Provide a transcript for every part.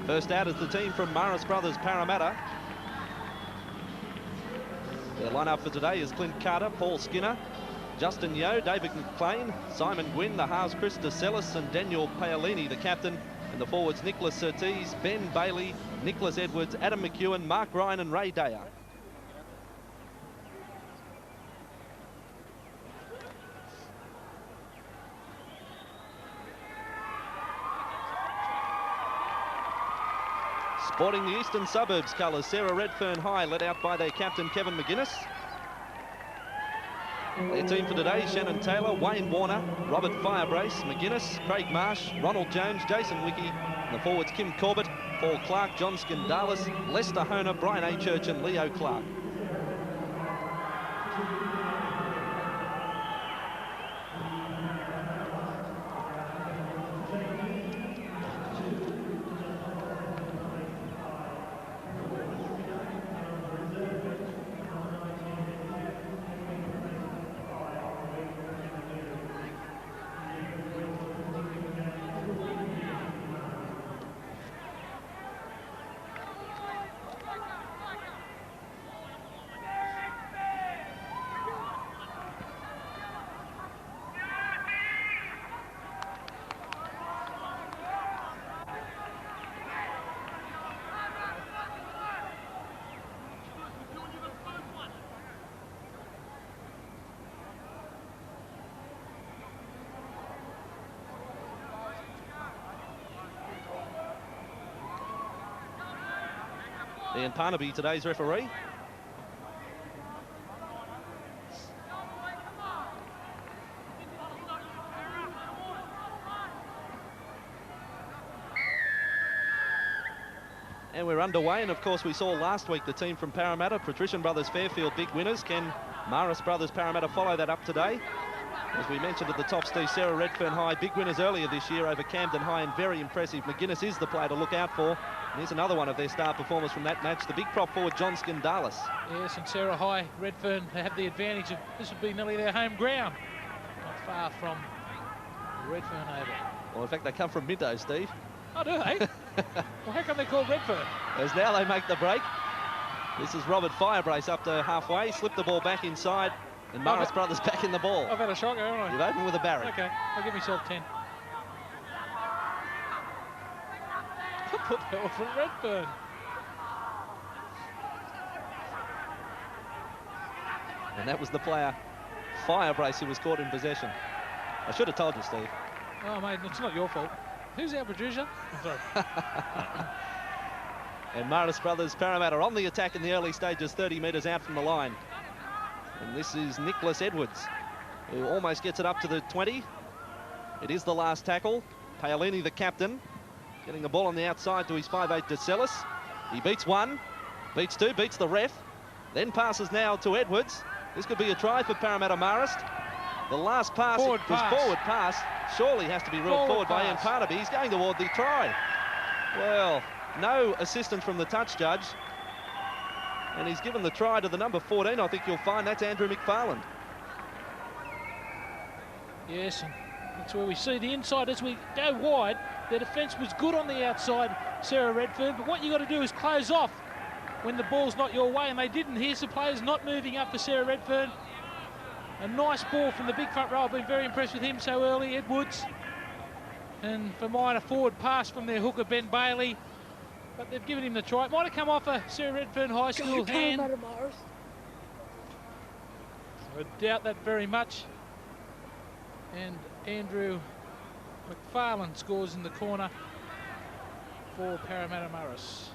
First out is the team from Marist Brothers Parramatta. Their lineup for today is Clint Carter, Paul Skinner, Justin Yeo, David McLean, Simon Gwynn, the halves Chris DeCellis and Daniel Paolini, the captain. And the forwards Nicholas Surtees, Ben Bailey, Nicholas Edwards, Adam McEwen, Mark Ryan and Ray Dyer. Sporting the Eastern Suburbs colours, Sarah Redfern High, led out by their captain Kevin McGuinness. Their team for today, Shannon Taylor, Wayne Warner, Robert Firebrace, McGuinness, Craig Marsh, Ronald Jones, Jason Wickie, and the forwards Kim Corbett, Paul Clark, John Skandalis, Lester Honer, Brian A. Church and Leo Clark. Ian Parnaby, today's referee. And we're underway, and of course we saw last week the team from Parramatta, Patrician Brothers Fairfield, big winners. Can Marist Brothers Parramatta follow that up today? As we mentioned at the top, Steve, Sarah Redfern High, big winners earlier this year over Camden High, and very impressive. McGuinness is the player to look out for. And here's another one of their star performers from that match, the big prop forward, John Skandalis. Yes, and Sarah High, Redfern have the advantage of, this would be nearly their home ground. Not far from Redfern over. Well, in fact, they come from Minto, Steve. Oh, do they? Well, how come they call Redfern? As now they make the break. This is Robert Firebrace up to halfway, slipped the ball back inside, and Marist Brothers back in the ball. I've had a shocker, haven't I? You've opened with a Barry. Okay, I'll give myself 10. Put that one from Redfern. And that was the player, Firebrace, who was caught in possession. I should have told you, Steve. Oh, mate, it's not your fault. Who's our producer? I'm sorry. And Marist Brothers Parramatta on the attack in the early stages, 30 metres out from the line. And this is Nicholas Edwards, who almost gets it up to the 20. It is the last tackle. Paolini, the captain, getting the ball on the outside to his 5'8" DeCellis. He beats one, beats two, beats the ref, then passes now to Edwards. This could be a try for Parramatta Marist. The last pass was forward pass. Surely has to be ruled forward by Ian Parnaby. He's going toward the try. Well, no assistance from the touch judge. And he's given the try to the number 14. I think you'll find that's Andrew McFarland. Yes, and that's where we see the inside as we go wide. The defence was good on the outside, Sarah Redfern, but what you got to do is close off when the ball's not your way, and they didn't. Here's the players not moving up for Sarah Redfern. A nice ball from the big front row. I've been very impressed with him so early, Edwards. And for mine, a forward pass from their hooker, Ben Bailey. But they've given him the try. It might have come off a Sarah Redfern High School hand. I doubt that very much. And Andrew McFarland scores in the corner for Parramatta Marist.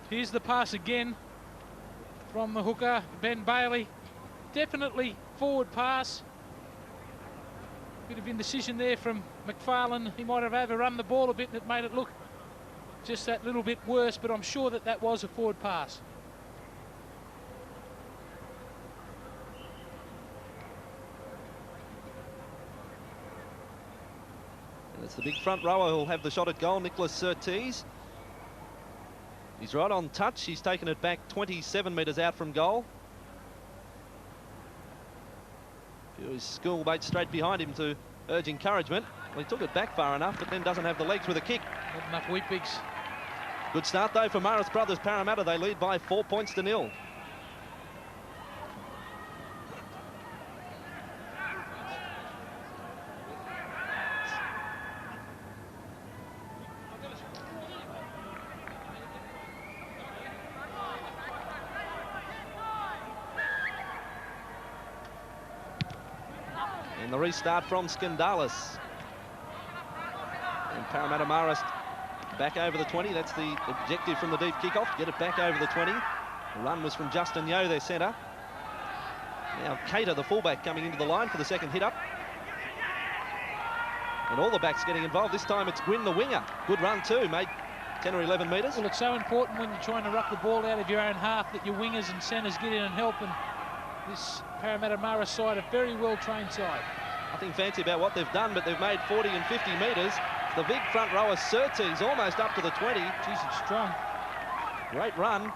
Here's the pass again from the hooker, Ben Bailey. Definitely forward pass. Bit of indecision there from McFarland. He might have overrun the ball a bit and it made it look just that little bit worse, but I'm sure that that was a forward pass. And it's the big front rower who'll have the shot at goal, Nicholas Surtees. He's right on touch. He's taken it back 27 metres out from goal. His schoolmate straight behind him to urge encouragement. Well, he took it back far enough, but then doesn't have the legs with a kick. Not enough Weet-Bigs. Good start, though, for Marist Brothers Parramatta. They lead by 4 points to 0. And the restart from Skandalis. And Parramatta Marist back over the 20. That's the objective from the deep kickoff. Get it back over the 20. The run was from Justin Yeo, their centre. Now Cater, the fullback, coming into the line for the second hit up. And all the backs getting involved. This time it's Gwyn, the winger. Good run too, made 10 or 11 metres. Well, it's so important when you're trying to ruck the ball out of your own half that your wingers and centres get in and help. And this Parramatta Marist side, a very well-trained side. Nothing fancy about what they've done, but they've made 40 and 50 metres. The big front rower, Surtees, almost up to the 20. Jeez, it's strong. Great run.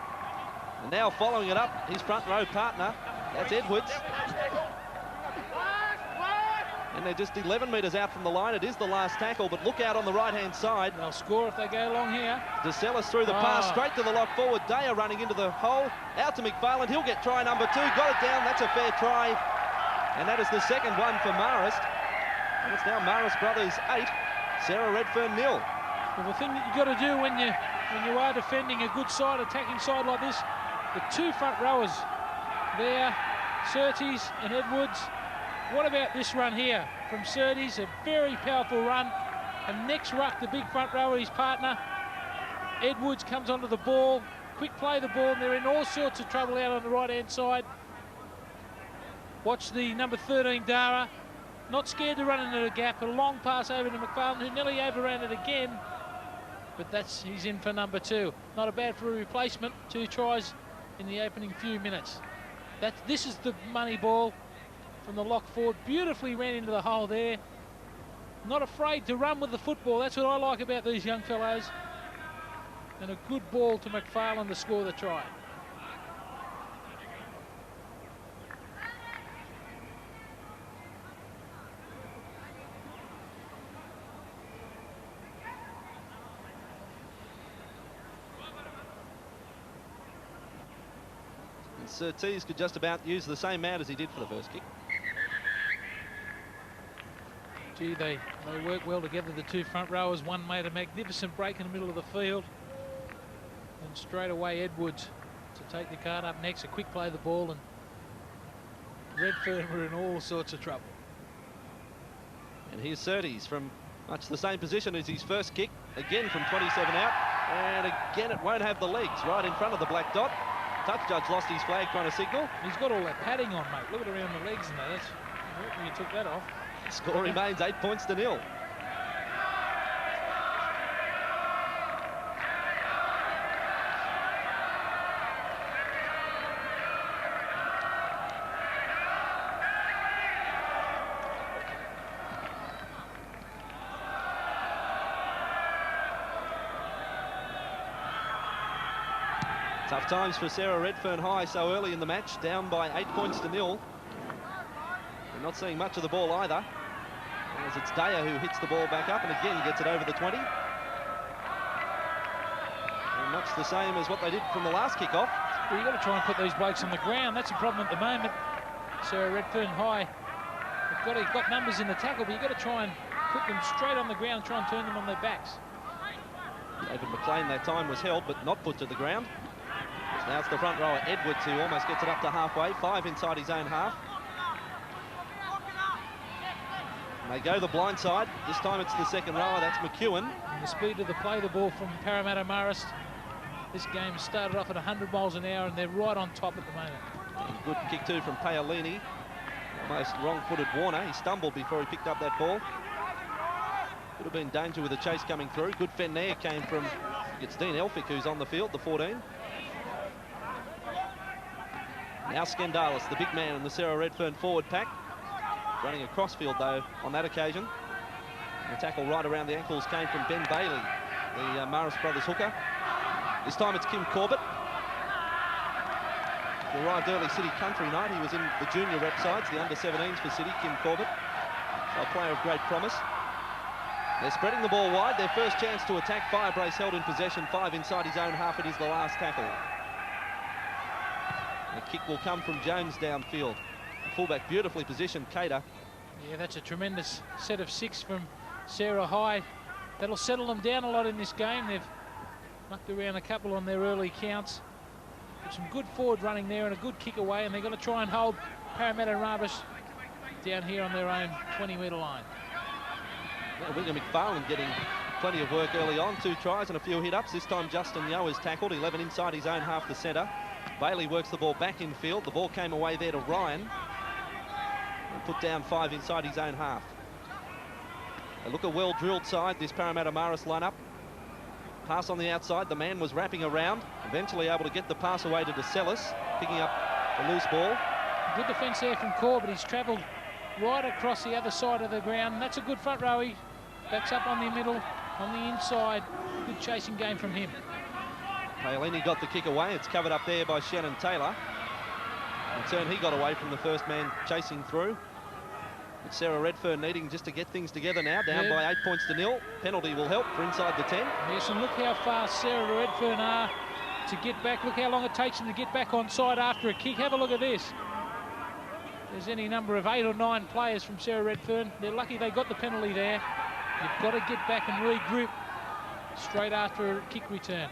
And now following it up, his front row partner, that's Edwards. And they're just 11 metres out from the line. It is the last tackle, but look out on the right-hand side. They'll score if they go along here. DeSellis through the pass, straight to the lock forward. Daya running into the hole. Out to McFarland. He'll get try number 2. Got it down. That's a fair try. And that is the second one for Marist. And it's now Marist Brothers 8, Sarah Redfern 0. Well, the thing that you've got to do when you are defending a good side, attacking side like this, the two front rowers there, Surtees and Edwards. What about this run here from Surtees? A very powerful run. And next ruck, the big front rower, his partner, Edwards, comes onto the ball. Quick play the ball, and they're in all sorts of trouble out on the right-hand side. Watch the number 13, Dara. Not scared to run into the gap. A long pass over to McFarland, who nearly overran it again. But he's in for number 2. Not a bad for a replacement. 2 tries in the opening few minutes. This is the money ball from the lock forward. Beautifully ran into the hole there. Not afraid to run with the football. That's what I like about these young fellows. And a good ball to McFarland to score the try. Surtees could just about use the same mat as he did for the first kick. Gee, they work well together, the two front rowers. One made a magnificent break in the middle of the field. And straight away Edwards to take the card up next. A quick play of the ball, and Redfern were in all sorts of trouble. And here's Surtees from much the same position as his first kick. Again from 27 out. And again it won't have the legs right in front of the black dot. Touch judge lost his flag trying to signal. He's got all that padding on, mate. Look at around the legs and that. You took that off. Score remains 8 points to 0. Tough times for Sarah Redfern High so early in the match, down by 8 points to 0. We're not seeing much of the ball either, as it's Daya who hits the ball back up and again gets it over the 20. And much the same as what they did from the last kick-off. Well, you've got to try and put these blokes on the ground. That's a problem at the moment. Sarah Redfern High have got numbers in the tackle, but you've got to try and put them straight on the ground, try and turn them on their backs. David McLean that time was held, but not put to the ground. Now it's the front rower, Edwards, who almost gets it up to halfway. 5 inside his own half. And they go the blind side. This time it's the second rower, that's McEwen. And the speed of the play, the ball from Parramatta Marist. This game started off at 100 miles an hour, and they're right on top at the moment. And good kick too from Paolini. Almost wrong-footed Warner. He stumbled before he picked up that ball. Could have been danger with the chase coming through. Good fend there came from, it's Dean Elphick who's on the field, the 14. Now Skandalis, the big man in the Sarah Redfern forward pack. Running a crossfield though on that occasion. And the tackle right around the ankles came from Ben Bailey, the Marist Brothers hooker. This time it's Kim Corbett. He arrived early City Country night. He was in the junior rep sides, the under-17s for City, Kim Corbett. So a player of great promise. They're spreading the ball wide. Their first chance to attack. Firebrace held in possession. 5 inside his own half. It is the last tackle. The kick will come from Jones downfield. The fullback beautifully positioned, Cater. Yeah, that's a tremendous set of 6 from Sarah Hyde. That'll settle them down a lot in this game. They've mucked around a couple on their early counts. Got some good forward running there and a good kick away, and they're going to try and hold Parramatta Marist down here on their own 20-metre line. Well, William McFarlane getting plenty of work early on. 2 tries and a few hit-ups. This time Justin Yeo is tackled. 11 inside his own half, the centre. Bailey works the ball back in field. The ball came away there to Ryan. And put down 5 inside his own half. They look a well-drilled side, this Parramatta Marist lineup. Pass on the outside. The man was wrapping around. Eventually able to get the pass away to DeCellis, picking up a loose ball. Good defence there from Corbett. He's travelled right across the other side of the ground. That's a good front row. He backs up on the middle, on the inside. Good chasing game from him. Paolini got the kick away. It's covered up there by Shannon Taylor. In turn, he got away from the first man chasing through. But Sarah Redfern needing just to get things together now, down by 8 points to 0. Penalty will help for inside the 10. Yes, and look how fast Sarah Redfern are to get back. Look how long it takes them to get back on side after a kick. Have a look at this. There's any number of 8 or 9 players from Sarah Redfern. They're lucky they got the penalty there. You've got to get back and regroup straight after a kick return.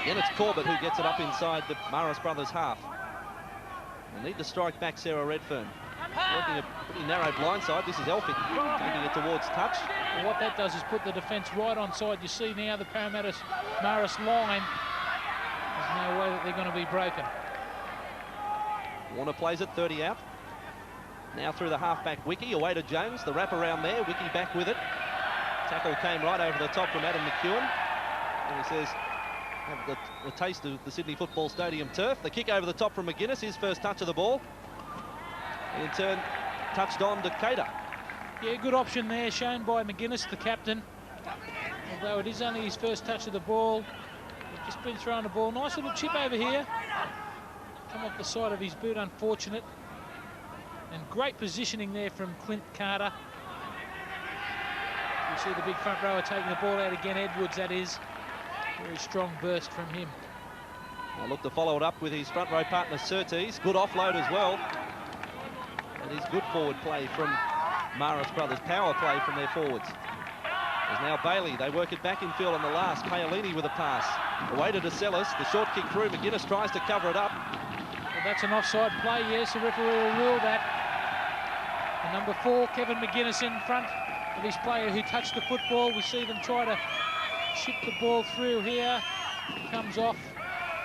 Again, it's Corbett who gets it up inside the Marist brothers' half. They need to strike back Sarah Redfern. Working a pretty narrow blindside. This is Elphick taking it towards touch. Well, what that does is put the defence right on side. You see now the Parramatta Marist line. There's no way that they're going to be broken. Warner plays it 30 out. Now through the halfback Wiki, away to Jones. The wrap around there, Wiki back with it. Tackle came right over the top from Adam McEwen. And he says, have the taste of the Sydney Football Stadium turf. The kick over the top from McGuinness, his first touch of the ball. And in turn, touched on to Cater. Yeah, good option there shown by McGuinness, the captain. Although it is only his first touch of the ball. He's just been throwing the ball. Nice little chip over here. Come off the side of his boot, unfortunate. And great positioning there from Clint Carter. You see the big front rower taking the ball out again. Edwards, that is. Very strong burst from him. Now look to follow it up with his front row partner Surtees. Good offload as well. And his good forward play from Marist brothers. Power play from their forwards. There's now Bailey. They work it back in field on the last. Paolini with a pass. Away to DeCellis. The short kick through. McGuinness tries to cover it up. Well, that's an offside play. Yes, the referee will rule that. And number 4, Kevin McGuinness in front of his player who touched the football. We see them try to chip the ball through here. It comes off.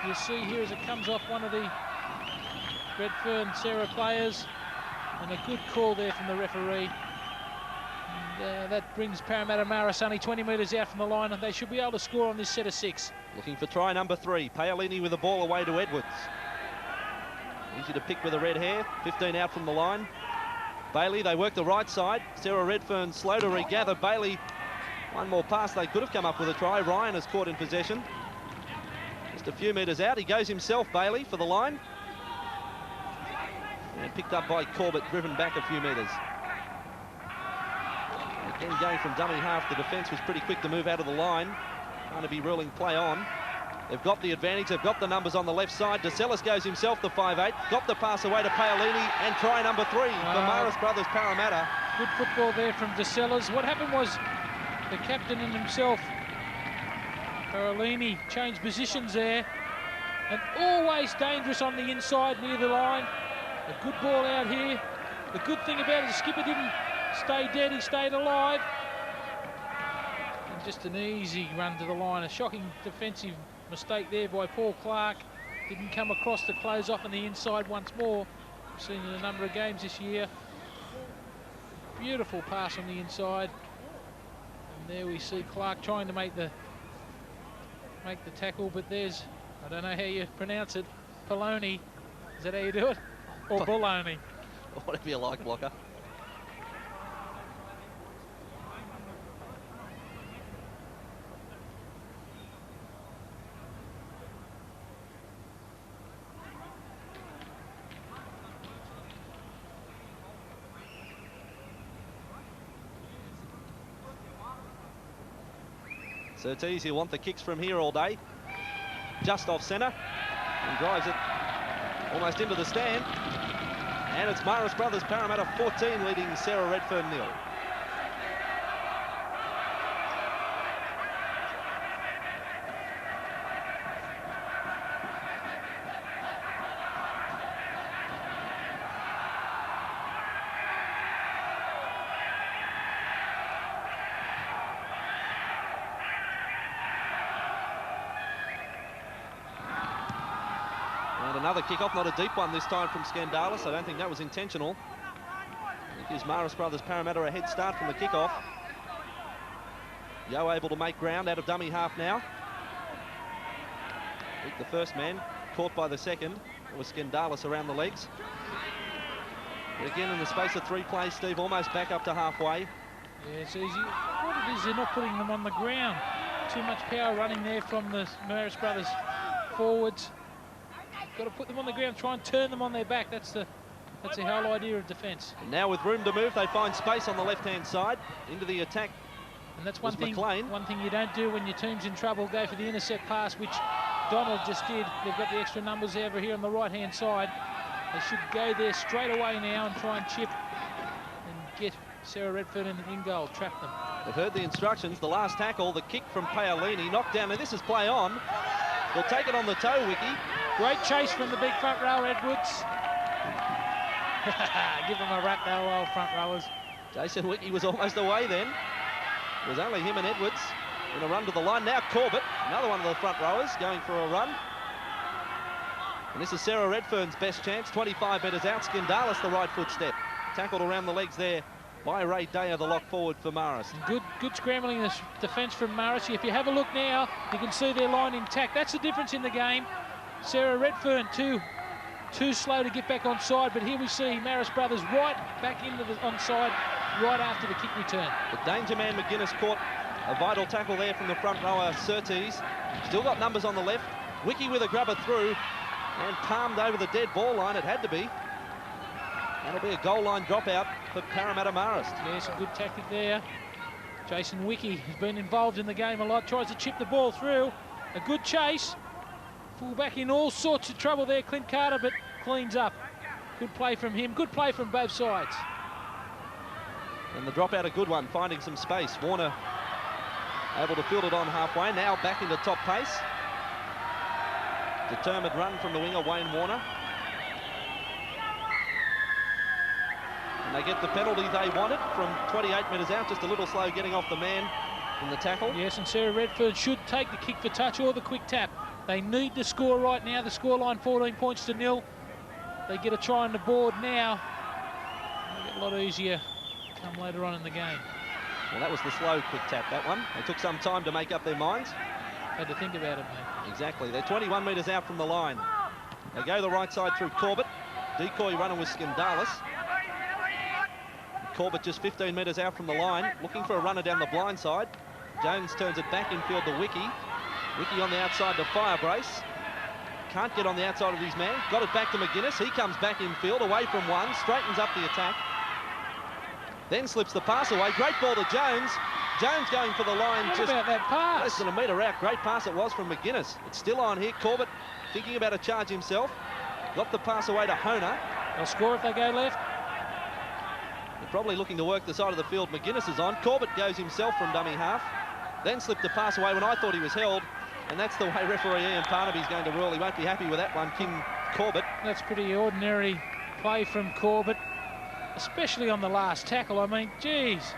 You'll see here as it comes off one of the Redfern Sarah players. And a good call there from the referee. And, that brings Parramatta Marist only 20 metres out from the line, and they should be able to score on this set of 6. Looking for try number 3. Paolini with the ball away to Edwards. Easy to pick with the red hair. 15 out from the line. Bailey, they work the right side. Sarah Redfern slow to regather. Bailey, one more pass. They could have come up with a try. Ryan is caught in possession. Just a few metres out. He goes himself, Bailey, for the line. And picked up by Corbett, driven back a few metres. Again, going from dummy half, the defence was pretty quick to move out of the line. Trying to be ruling play on. They've got the advantage. They've got the numbers on the left side. DeCellis goes himself, the 5'8". Got the pass away to Paolini, and try number 3 for Marist brothers Parramatta. Good football there from DeCellis. What happened was the captain and himself, Paolini, changed positions there. And always dangerous on the inside near the line. A good ball out here. The good thing about it, the skipper didn't stay dead, he stayed alive. And just an easy run to the line. A shocking defensive mistake there by Paul Clark. Didn't come across to close off on the inside once more. We've seen in a number of games this year. Beautiful pass on the inside. And there we see Clark trying to make the tackle, but there's, I don't know how you pronounce it, Poloni. Is that how you do it? Or Bologna? Whatever you like, Blocker. Surtees, he'll want the kicks from here all day. Just off centre. And drives it almost into the stand. And it's Marist Brothers Parramatta 14 leading Sarah Redfern 0. Another kick-off, not a deep one this time from Skandalis. I don't think that was intentional. It gives Marist Brothers Parramatta a head start from the kick-off. Yo able to make ground out of dummy half now. Beat the first man, caught by the second. It was Skandalis around the legs. But again, in the space of 3 plays, Steve, almost back up to halfway. Yeah, it's easy. What it is, they're not putting them on the ground. Too much power running there from the Marist Brothers forwards. Got to put them on the ground, try and turn them on their back. That's the whole idea of defence. And now with room to move, they find space on the left-hand side. Into the attack. And that's one thing you don't do when your team's in trouble. Go for the intercept pass, which Donald just did. They've got the extra numbers over here on the right-hand side. They should go there straight away now and try and chip and get Sarah Redfern in goal, trap them. They've heard the instructions. The last tackle, the kick from Paolini, knocked down, and this is play on. They'll take it on the toe, Wiki. Great chase from the big front row, Edwards. Give them a rap, though, old front rowers. Jason Wiki was almost away then. It was only him and Edwards in a run to the line. Now Corbett, another one of the front rowers, going for a run. And this is Sarah Redfern's best chance. 25 metres out. Skandalis, the right foot step. Tackled around the legs there by Ray Daya, the lock forward for Marist. Good scrambling this defence from Marist. If you have a look now, you can see their line intact. That's the difference in the game. Sarah Redfern too slow to get back on side, but here we see Marist Brothers right back into the onside right after the kick return. The danger man McGuinness caught a vital tackle there from the front rower Surtees. Still got numbers on the left. Wiki with a grubber through and palmed over the dead ball line. It had to be. That'll be a goal line dropout for Parramatta Marist. Yeah, some good tactic there. Jason Wiki has been involved in the game a lot. Tries to chip the ball through. A good chase. Full back in all sorts of trouble there, Clint Carter, but cleans up. Good play from him. Good play from both sides. And the dropout, a good one, finding some space. Warner able to field it on halfway. Now back into top pace. Determined run from the winger, Wayne Warner. And they get the penalty they wanted from 28 metres out. Just a little slow getting off the man in the tackle. Yes, and Sarah Redfern should take the kick for touch or the quick tap. They need to score right now. The scoreline 14 points to 0. They get a try on the board now. It'll get a lot easier come later on in the game. Well, that was the slow quick tap, that one. They took some time to make up their minds. Had to think about it, mate. Exactly. They're 21 metres out from the line. They go the right side through Corbett. Decoy running with Skandalis. Corbett just 15 metres out from the line, looking for a runner down the blind side. Jones turns it back infield to Wiki. Wiki on the outside to Firebrace. Can't get on the outside of his man. Got it back to McGuinness. He comes back infield, away from one, straightens up the attack. Then slips the pass away. Great ball to Jones. Jones going for the line. What just about that pass? Less than a metre out. Great pass it was from McGuinness. It's still on here. Corbett thinking about a charge himself. Got the pass away to Hona. They'll score if they go left. They're probably looking to work the side of the field McGuinness is on. Corbett goes himself from dummy half. Then slipped the pass away when I thought he was held. And that's the way referee Ian Parnaby's going to rule. He won't be happy with that one, Kim Corbett. That's pretty ordinary play from Corbett, especially on the last tackle. I mean, geez.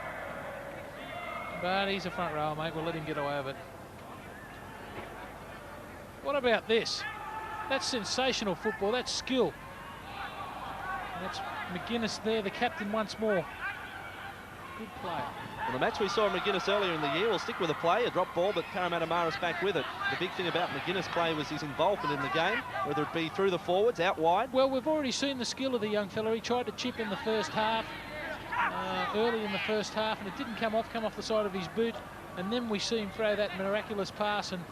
But he's a front rower, mate. We'll let him get away with it. What about this? That's sensational football. That's skill. And that's McGuinness there, the captain once more. Good play. Well, the match we saw McGuinness earlier in the year will stick with a play, a drop ball, but Parramatta Marist back with it. The big thing about McGuinness' play was his involvement in the game, whether it be through the forwards, out wide. Well, we've already seen the skill of the young fella. He tried to chip in the first half, early in the first half, and it didn't come off the side of his boot. And then we see him throw that miraculous pass, and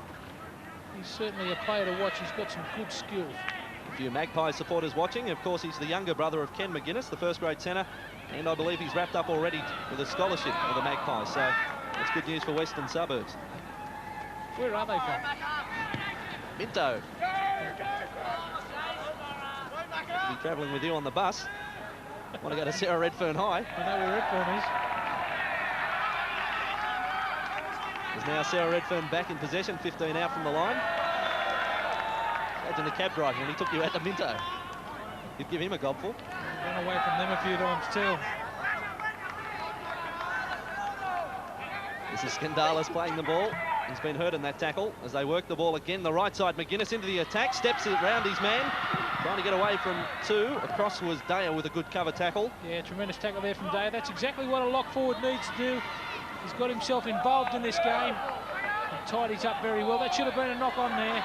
he's certainly a player to watch. He's got some good skills. A few Magpies supporters watching. Of course, he's the younger brother of Ken McGuinness, the first-grade centre, and I believe he's wrapped up already with a scholarship for the Magpies. So that's good news for Western Suburbs. Where are they from? Minto. Be travelling with you on the bus. Want to go to Sarah Redfern High. I know where Redfern is. There's now Sarah Redfern back in possession, 15 out from the line. Imagine the cab driver when he took you out to Minto. You'd give him a gobful. Run away from them a few times too. This is Skandalis playing the ball. He's been hurt in that tackle as they work the ball again. The right side, McGuinness into the attack, steps around his man, trying to get away from two. Across was Daya with a good cover tackle. Yeah, tremendous tackle there from Daya. That's exactly what a lock forward needs to do. He's got himself involved in this game. He tidies up very well. That should have been a knock on there.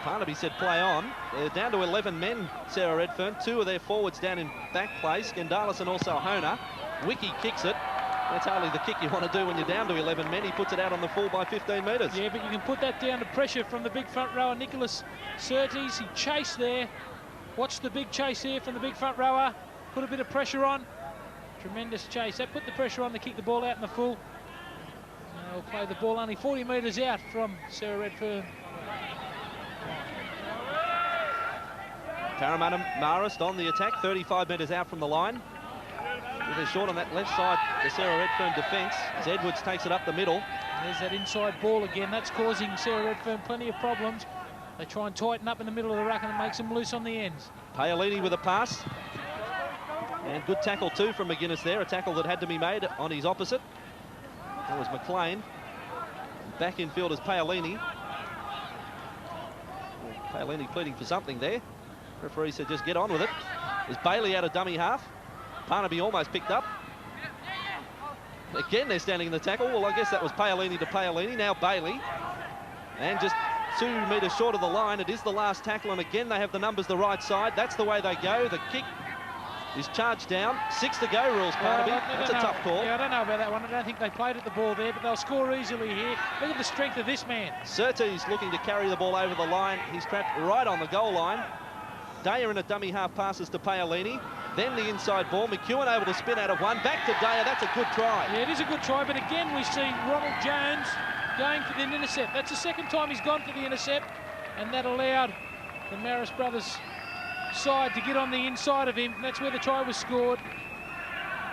Parnaby said play on. They're down to 11 men, Sarah Redfern. Two of their forwards down in back play, Skandalis and also Hona. Wiki kicks it. That's hardly the kick you want to do when you're down to 11 men. He puts it out on the full by 15 metres. Yeah, but you can put that down to pressure from the big front rower, Nicholas Surtees. He chased there. Watch the big chase here from the big front rower. Put a bit of pressure on. Tremendous chase. That put the pressure on to kick the ball out in the full. They'll play the ball only 40 metres out from Sarah Redfern. Parramatta Marist on the attack, 35 metres out from the line. They're short on that left side, the Sarah Redfern defence, as Edwards takes it up the middle. There's that inside ball again. That's causing Sarah Redfern plenty of problems. They try and tighten up in the middle of the ruck and it makes them loose on the ends. Paolini with a pass. And good tackle too from McGuinness there, a tackle that had to be made on his opposite. That was McLean. Back in field is Paolini. Paolini pleading for something there. Referee said just get on with it. There's Bailey out of dummy half. Parnaby almost picked up. Again, they're standing in the tackle. Well, I guess that was Paolini to Paolini. Now Bailey. And just 2 metres short of the line. It is the last tackle, and again, they have the numbers the right side. That's the way they go. The kick is charged down. 6 to go, rules Parnaby. That's a tough call. Yeah, I don't know about that one. I don't think they played at the ball there, but they'll score easily here. Look at the strength of this man. Surtees looking to carry the ball over the line. He's trapped right on the goal line. Daya in a dummy half passes to Paolini. Then the inside ball. McEwen able to spin out of one. Back to Daya. That's a good try. Yeah, it is a good try, but again, we see Ronald Jones going for the intercept. That's the second time he's gone for the intercept, and that allowed the Marist brothers side to get on the inside of him. That's where the try was scored.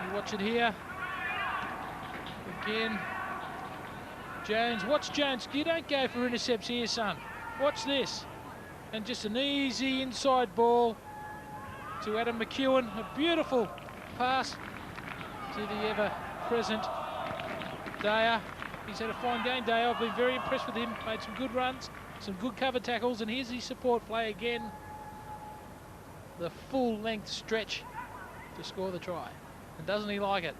You watch it here. Again, Jones. Watch Jones. You don't go for intercepts here, son. Watch this. And just an easy inside ball to Adam McEwen. A beautiful pass to the ever-present Daya. He's had a fine game, Daya. I've been very impressed with him. Made some good runs, some good cover tackles, and here's his support play again. The full-length stretch to score the try. And doesn't he like it?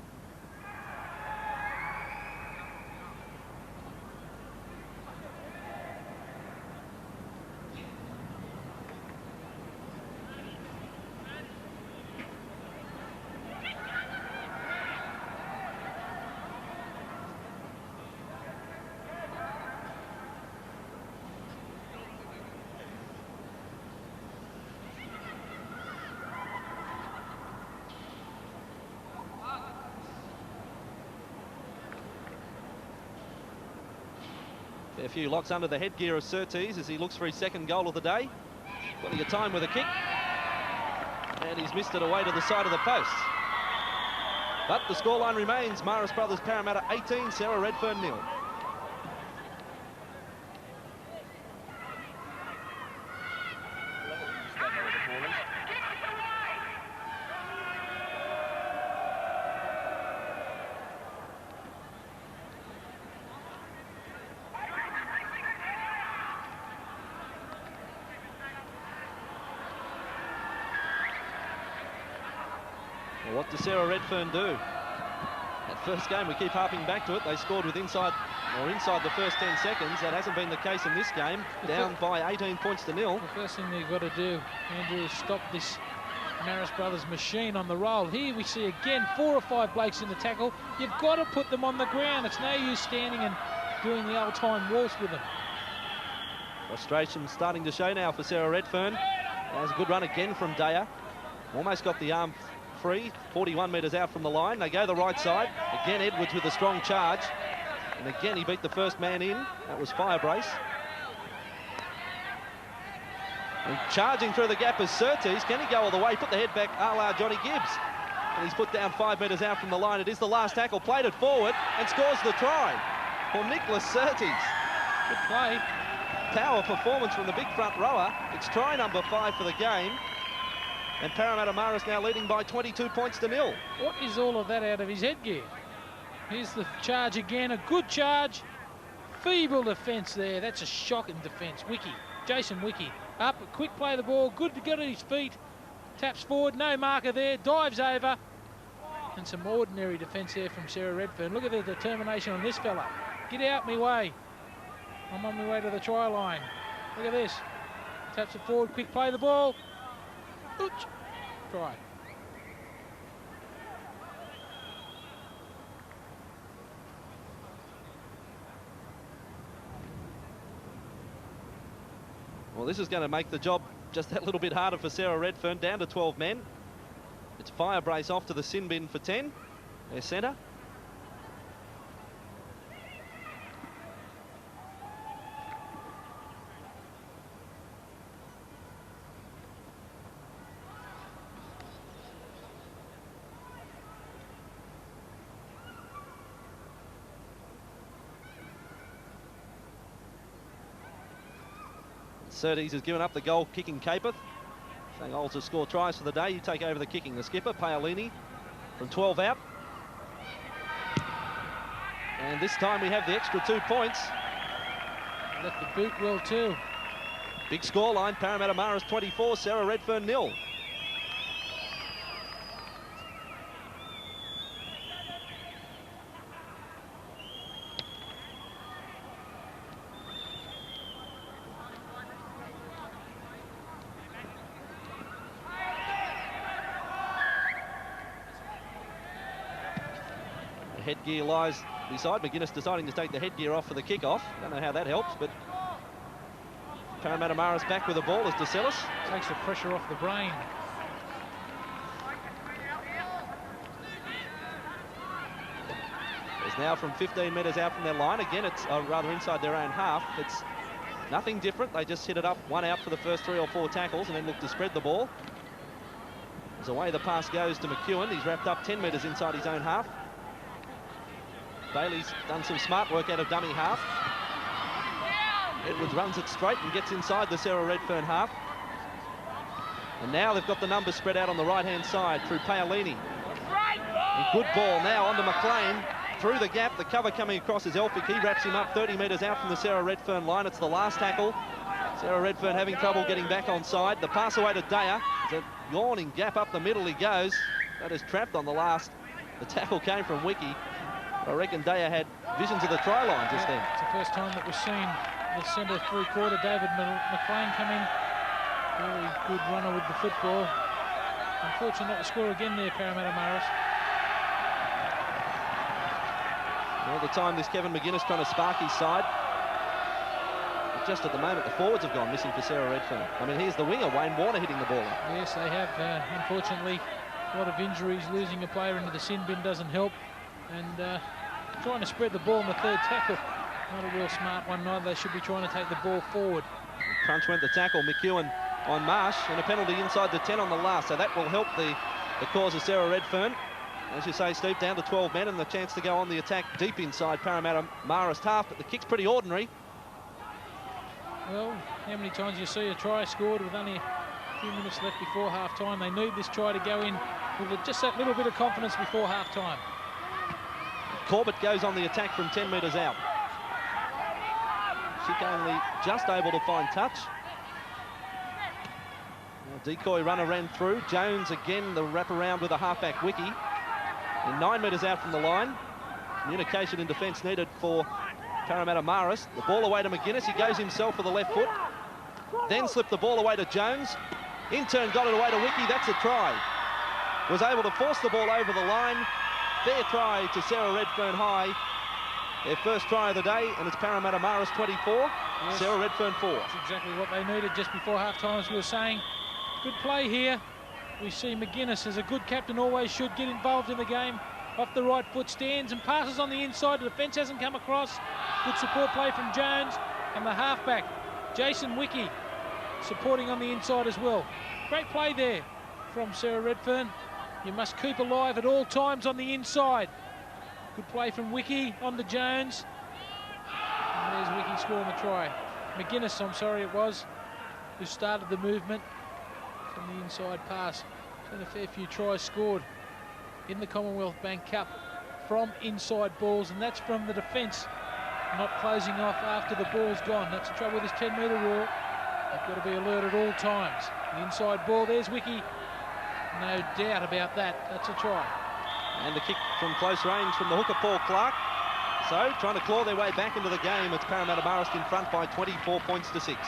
A few locks under the headgear of Surtees as he looks for his second goal of the day. Plenty of time with a kick. And he's missed it away to the side of the post. But the scoreline remains Marist Brothers Parramatta 18, Sarah Redfern 0. What does Sarah Redfern do? That first game, we keep harping back to it. They scored with inside the first 10 seconds. That hasn't been the case in this game. Down by 18 points to 0. The first thing they've got to do, Andrew, is stop this Marist Brothers machine on the roll. Here we see again 4 or 5 blokes in the tackle. You've got to put them on the ground. It's no use standing and doing the old-time waltz with them. Frustration starting to show now for Sarah Redfern. There's a good run again from Daya. Almost got the arm free, 41 metres out from the line. They go the right side. Again, Edwards with a strong charge. And again, he beat the first man in. That was Firebrace. And charging through the gap is Surtees. Can he go all the way? Put the head back a la Johnny Gibbs. And he's put down 5 metres out from the line. It is the last tackle. Played it forward and scores the try for Nicholas Surtees. Good play. Power performance from the big front rower. It's try number 5 for the game. And Parramatta Marist now leading by 22 points to 0. What is all of that out of his headgear? Here's the charge again. A good charge. Feeble defence there. That's a shocking defence. Jason Wiki. Up, quick play the ball. Good to get at his feet. Taps forward. No marker there. Dives over. And some ordinary defence there from Sarah Redfern. Look at the determination on this fella. Get out me way. I'm on my way to the try line. Look at this. Taps it forward. Quick play the ball. Ooch. Try. Well, this is going to make the job just that little bit harder for Sarah Redfern, down to 12 men. It's Firebrace off to the sin bin for 10, their centre. Surtees has given up the goal kicking Capeth, saying I'll just score tries for the day. You take over the kicking. The skipper, Paolini, from 12 out. And this time we have the extra 2 points. Left the boot well too. Big scoreline, Parramatta Marist 24, Sarah Redfern 0. Headgear lies beside McGuinness, deciding to take the headgear off for the kick-off. Don't know how that helps, but Parramatta Marist back with the ball as DeCellis. Takes the pressure off the brain. It's now from 15 metres out from their line. Again, it's rather inside their own half. It's nothing different. They just hit it up, 1 out for the first 3 or 4 tackles and then look to spread the ball. As away the pass goes to McEwen. He's wrapped up 10 metres inside his own half. Bailey's done some smart work out of dummy half. Edwards runs it straight and gets inside the Sarah Redfern half. And now they've got the numbers spread out on the right-hand side through Paolini. And good ball now onto McLean. Through the gap, the cover coming across is Elphick. He wraps him up 30 metres out from the Sarah Redfern line. It's the last tackle. Sarah Redfern having trouble getting back on side. The pass away to Daya. It's a yawning gap up the middle he goes. That is trapped on the last. The tackle came from Wiki. I reckon Daya had visions of the try line just then. It's the first time that we've seen the centre three-quarter, David McLean, come in. Very good runner with the football. Unfortunate not to score again there, Parramatta Marist. All the time this Kevin McGuinness trying to spark his side. But just at the moment, the forwards have gone missing for Sarah Redfern. I mean, here's the winger, Wayne Warner, hitting the ball up. Yes, they have. Unfortunately, a lot of injuries. Losing a player into the sin bin doesn't help. And trying to spread the ball in the third tackle. Not a real smart one neither. They should be trying to take the ball forward. Crunch went the tackle. McEwen on Marsh, and a penalty inside the 10 on the last. So that will help the cause of Sarah Redfern. As you say, Steve, down to 12 men and the chance to go on the attack deep inside Parramatta Marist half. But the kick's pretty ordinary. Well, how many times you see a try scored with only a few minutes left before half-time? They need this try to go in with just that little bit of confidence before half-time. Corbett goes on the attack from 10 metres out. Schick only just able to find touch. Decoy runner ran through. Jones again, the wraparound with a halfback Wiki. And 9 metres out from the line. Communication and defence needed for Parramatta Marist. The ball away to McGuinness. He goes himself for the left foot. Then slipped the ball away to Jones. In turn got it away to Wiki. That's a try. Was able to force the ball over the line. Fair try to Sarah Redfern High. Their first try of the day, and it's Parramatta Marist 24, yes. Sarah Redfern 4. That's exactly what they needed just before half-time, as we were saying. Good play here. We see McGuinness, as a good captain always should, get involved in the game. off the right foot, stands and passes on the inside. The defence hasn't come across. Good support play from Jones and the halfback, Jason Wickie, supporting on the inside as well. Great play there from Sarah Redfern. You must keep alive at all times on the inside. Good play from Wickie on to Jones. And there's Wickie scoring the try. McGuinness, I'm sorry it was, who started the movement from the inside pass. There's been a fair few tries scored in the Commonwealth Bank Cup from inside balls, and that's from the defence not closing off after the ball's gone. That's the trouble with this 10-metre rule. You've got to be alert at all times. The inside ball, there's Wickie. No doubt about that. That's a try. And the kick from close range from the hooker, Paul Clark. So, trying to claw their way back into the game. It's Parramatta Marist in front by 24 points to 6.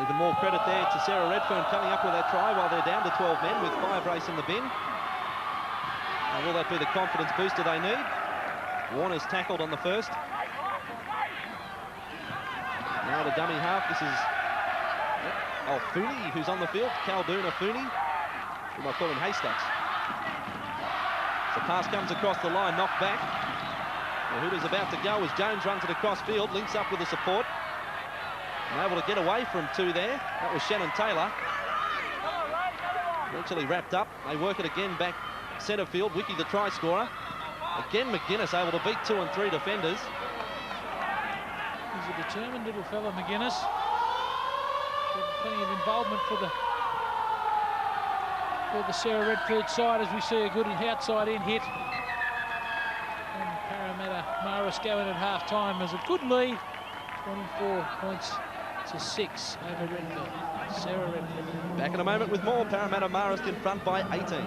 Even more credit there to Sarah Redfern coming up with that try while they're down to 12 men with 5 race in the bin. And will that be the confidence booster they need? Warner's tackled on the first. Now the dummy half. This is Fooney who's on the field. Calduna Fooney. We might call him Haystacks. So pass comes across the line, knocked back. The hooter's about to go as Jones runs it across field, links up with the support. And able to get away from 2 there. That was Shannon Taylor. Eventually wrapped up. They work it again back centre field. Wickie the try scorer. Again McGuinness able to beat 2 and 3 defenders. He's a determined little fella, McGuinness. Plenty of involvement for the Sarah Redfern side as we see a good outside in hit. And Parramatta Marist going at half time. There's a good lead. 24 points to 6 over Redfern. Sarah Redfern. Back in a moment with more. Parramatta Marist in front by 18.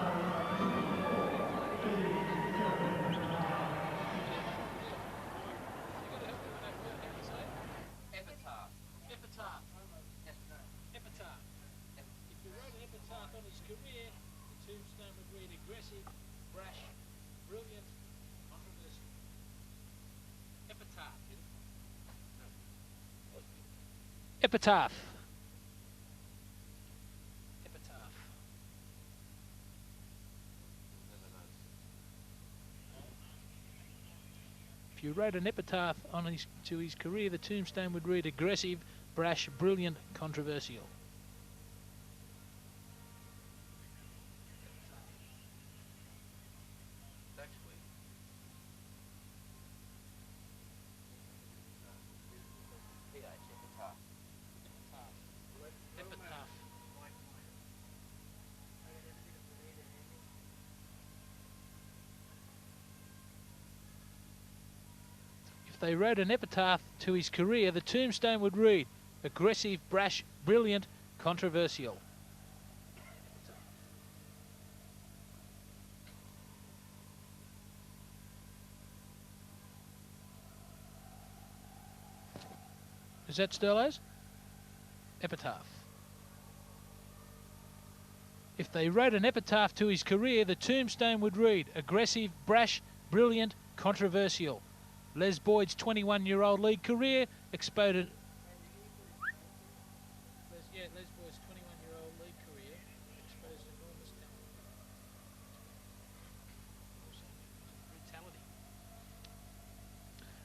Epitaph. If you wrote an epitaph to his career, the tombstone would read aggressive, brash, brilliant, controversial. If they wrote an epitaph to his career, the tombstone would read aggressive, brash, brilliant, controversial. Is that Sterlo's? Epitaph. If they wrote an epitaph to his career, the tombstone would read aggressive, brash, brilliant, controversial. Les Boyd's 21-year-old league career exposed. Les Boyd's 21-year-old league career exposed enormous talent.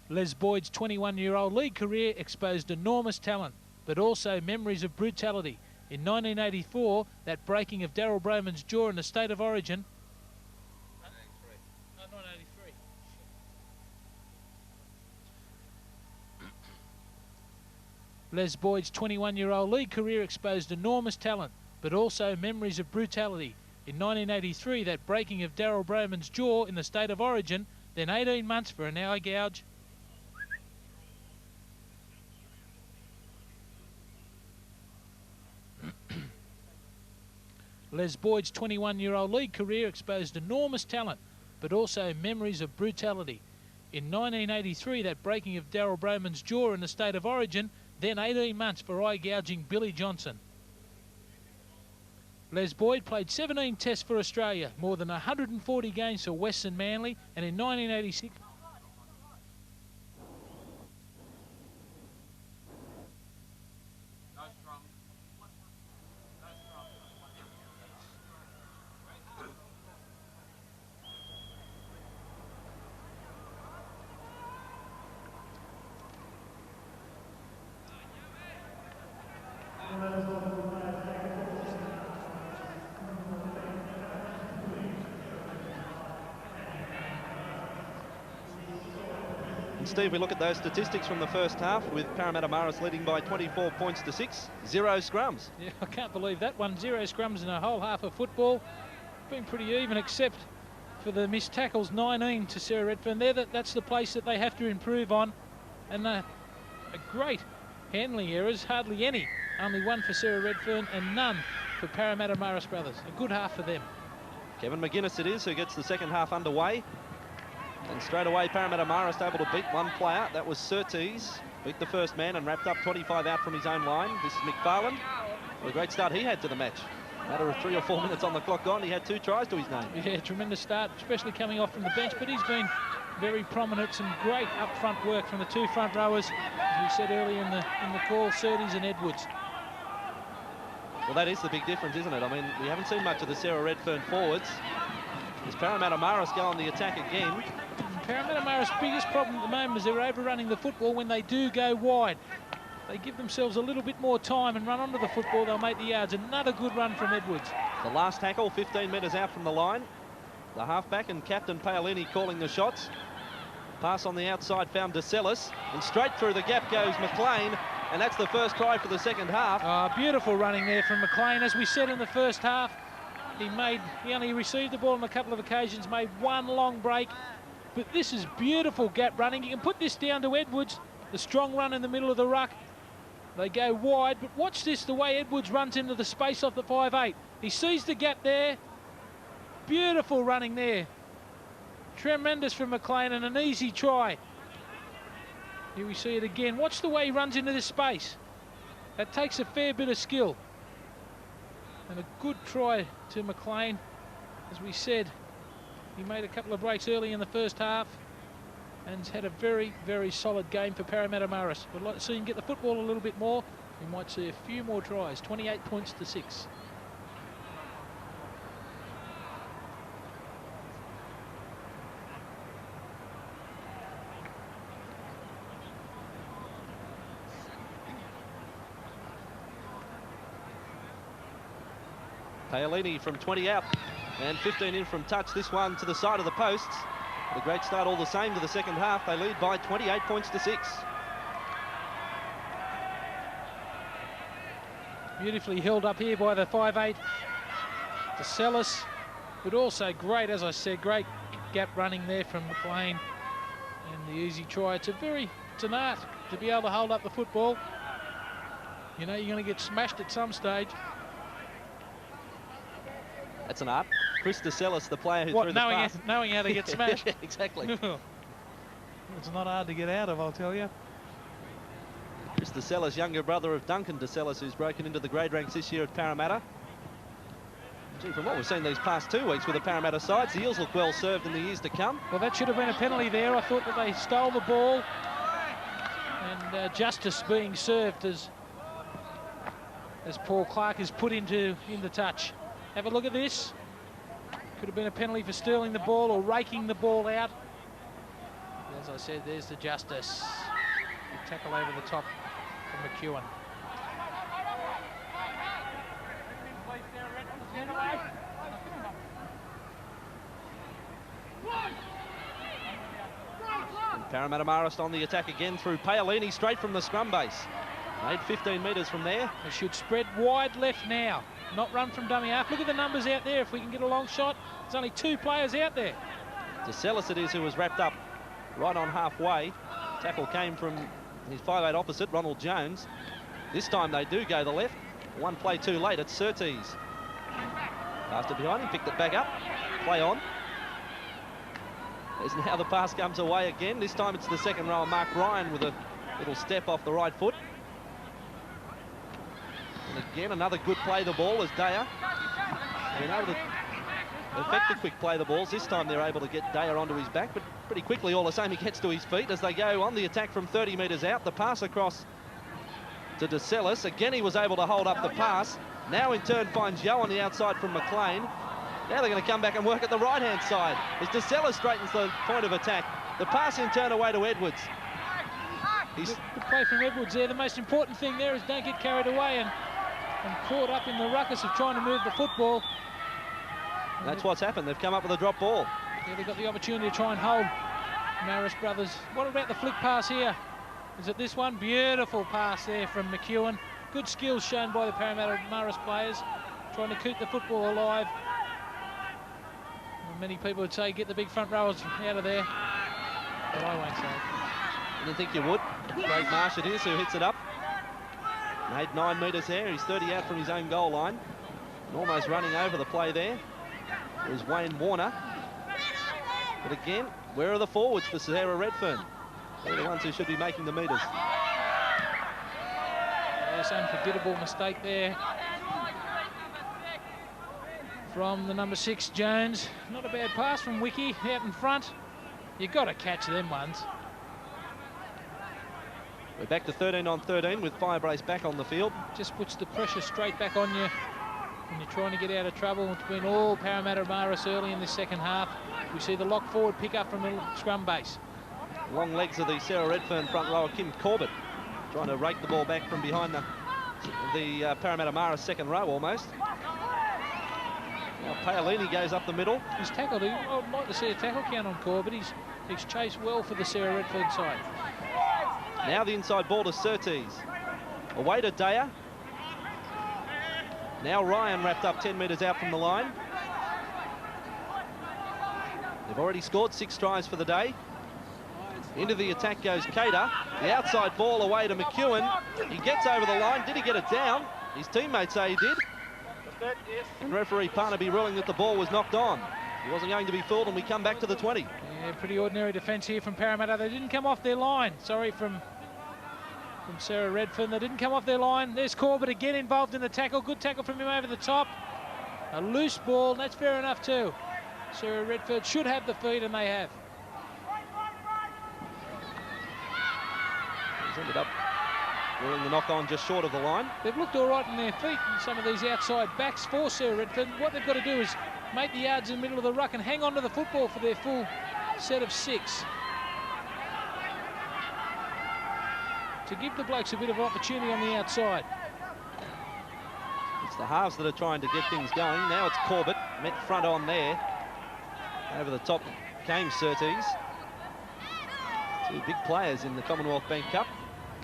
Les Boyd's 21-year-old league career exposed enormous talent, but also memories of brutality. In 1984, that breaking of Daryl Broman's jaw in the state of origin. 1983. Les Boyd's 21-year-old league career exposed enormous talent, but also memories of brutality. In 1983, that breaking of Daryl Broman's jaw in the state of origin, then 18 months for an eye gouge. Les Boyd's 21-year-old league career exposed enormous talent, but also memories of brutality. In 1983, that breaking of Daryl Broman's jaw in the state of origin, then 18 months for eye-gouging Billy Johnson. Les Boyd played 17 tests for Australia, more than 140 games for Western Manly, and in 1986... And Steve, we look at those statistics from the first half with Parramatta Marist leading by 24 points to 6. 0 scrums. Yeah, I can't believe that one. 0 scrums in a whole half of football. Been pretty even, except for the missed tackles. 19 to Sarah Redfern. That's the place that they have to improve on. And a great handling errors, hardly any. Only one for Sarah Redfern and none for Parramatta Marist brothers. A good half for them. Kevin McGuinness it is who gets the second half underway. And straight away, Parramatta Marist able to beat one player. That was Surtees. Beat the first man and wrapped up 25 out from his own line. This is McFarlane. What a great start he had to the match. Matter of 3 or 4 minutes on the clock gone, he had 2 tries to his name. Yeah, tremendous start, especially coming off from the bench. But he's been very prominent. Some great up-front work from the 2 front rowers. As we said earlier in the call, Surtees and Edwards. Well, that is the big difference, isn't it? I mean, we haven't seen much of the Sarah Redfern forwards. As Parramatta Marist go on the attack again. Parramatta Marist's biggest problem at the moment is they're overrunning the football when they do go wide. They give themselves a little bit more time and run onto the football, they'll make the yards. Another good run from Edwards. The last tackle, 15 metres out from the line. The halfback and captain Paolini calling the shots. Pass on the outside found DeSellis, and straight through the gap goes McLean, and that's the first try for the second half. Beautiful running there from McLean. As we said in the first half, he only received the ball on a couple of occasions, made one long break. But this is beautiful gap running. You can put this down to Edwards, the strong run in the middle of the ruck. They go wide, but watch this, the way Edwards runs into the space off the 5'8". He sees the gap there. Beautiful running there. Tremendous from McLean and an easy try. Here we see it again. Watch the way he runs into this space. That takes a fair bit of skill. And a good try to McLean. As we said, he made a couple of breaks early in the first half and has had a very, very solid game for Parramatta Marist. We'd like to see him get the football a little bit more. We might see a few more tries. 28 points to 6. Paolini from 20 out and 15 in from touch. This one to the side of the posts. A great start all the same to the second half. They lead by 28 points to 6. Beautifully held up here by the 5'8". DeSellis, but also great, as I said, great gap running there from McLean. And the easy try. It's an art to be able to hold up the football. You know, you're going to get smashed at some stage. That's an art. Chris DeSellis, the player who threw the pass. Knowing how to get smashed. Exactly. It's not hard to get out of, I'll tell you. Chris DeSellis, younger brother of Duncan DeSellis, who's broken into the grade ranks this year at Parramatta. Gee, from what we've seen these past 2 weeks with the Parramatta sides, the Eels look well served in the years to come. Well, that should have been a penalty there. I thought that they stole the ball. And justice being served as Paul Clark is put into touch. Have a look at this. Could have been a penalty for stealing the ball or raking the ball out. As I said, there's the justice. Good tackle over the top from McEwen. And Parramatta Marist on the attack again through Paolini, straight from the scrum base. Made 15 metres from there. They should spread wide left now, not run from dummy half. Look at the numbers out there. If we can get a long shot, there's only 2 players out there. DeSellis it is who was wrapped up right on halfway. Tackle came from his 5'8" opposite, Ronald Jones. This time they do go the left. One play too late, it's Surtees. Passed it behind him, picked it back up. Play on. There's now the pass comes away again. This time it's the second rower, Mark Ryan, with a little step off the right foot. Again, another good play the ball as Dyer been able to effect the quick play the balls. This time they're able to get Dyer onto his back, but pretty quickly all the same he gets to his feet as they go on the attack from 30 metres out. The pass across to DeCellis. Again, he was able to hold up the pass. Now in turn finds Yo on the outside from McLean. Now they're going to come back and work at the right-hand side as DeCellis straightens the point of attack. The pass in turn away to Edwards. Good play from Edwards there. The most important thing there is don't get carried away and caught up in the ruckus of trying to move the football. That's what's happened. They've come up with a drop ball. Yeah, they've got the opportunity to try and hold Marist brothers. What about the flick pass here? Is it this one? Beautiful pass there from McEwen. Good skills shown by the Parramatta Marist players, trying to keep the football alive. Well, many people would say get the big front rowers out of there, but I won't say it. I didn't think you would. Craig Marsh it is who hits it up. Made 9 metres there. He's 30 out from his own goal line. And almost running over the play there was Wayne Warner. But again, where are the forwards for Sarah Redfern? They're the ones who should be making the metres. There's an unforgettable mistake there from the number 6, Jones. Not a bad pass from Wiki out in front. You've got to catch them ones. We're back to 13 on 13 with Firebrace back on the field. Just puts the pressure straight back on you when you're trying to get out of trouble. It's been all Parramatta Marist early in the second half. We see the lock forward pick up from the scrum base. Long legs of the Sarah Redfern front rower, Kim Corbett, trying to rake the ball back from behind the Parramatta Marist second row almost. Now Paolini goes up the middle. He's tackled. I'd like to see a tackle count on Corbett. He's chased well for the Sarah Redfern side. Now the inside ball to Surtees. Away to Dyer. Now Ryan wrapped up 10 metres out from the line. They've already scored 6 tries for the day. Into the attack goes Cater. The outside ball away to McEwen. He gets over the line. Did he get it down? His teammates say he did. And referee Parnaby ruling that the ball was knocked on. He wasn't going to be fooled, and we come back to the 20. Yeah, pretty ordinary defence here from Parramatta. They didn't come off their line. Sorry, from Sarah Redfern. They didn't come off their line. There's Corbett again involved in the tackle. Good tackle from him over the top. A loose ball, and that's fair enough too. Sarah Redfern should have the feed, and they have. He's ended up ruling the knock-on just short of the line. They've looked all right in their feet, and some of these outside backs for Sarah Redfern. What they've got to do is make the yards in the middle of the ruck and hang on to the football for their full set of 6. To give the blokes a bit of opportunity on the outside. It's the halves that are trying to get things going. Now it's Corbett, met front on there. Over the top came Surtees. 2 big players in the Commonwealth Bank Cup.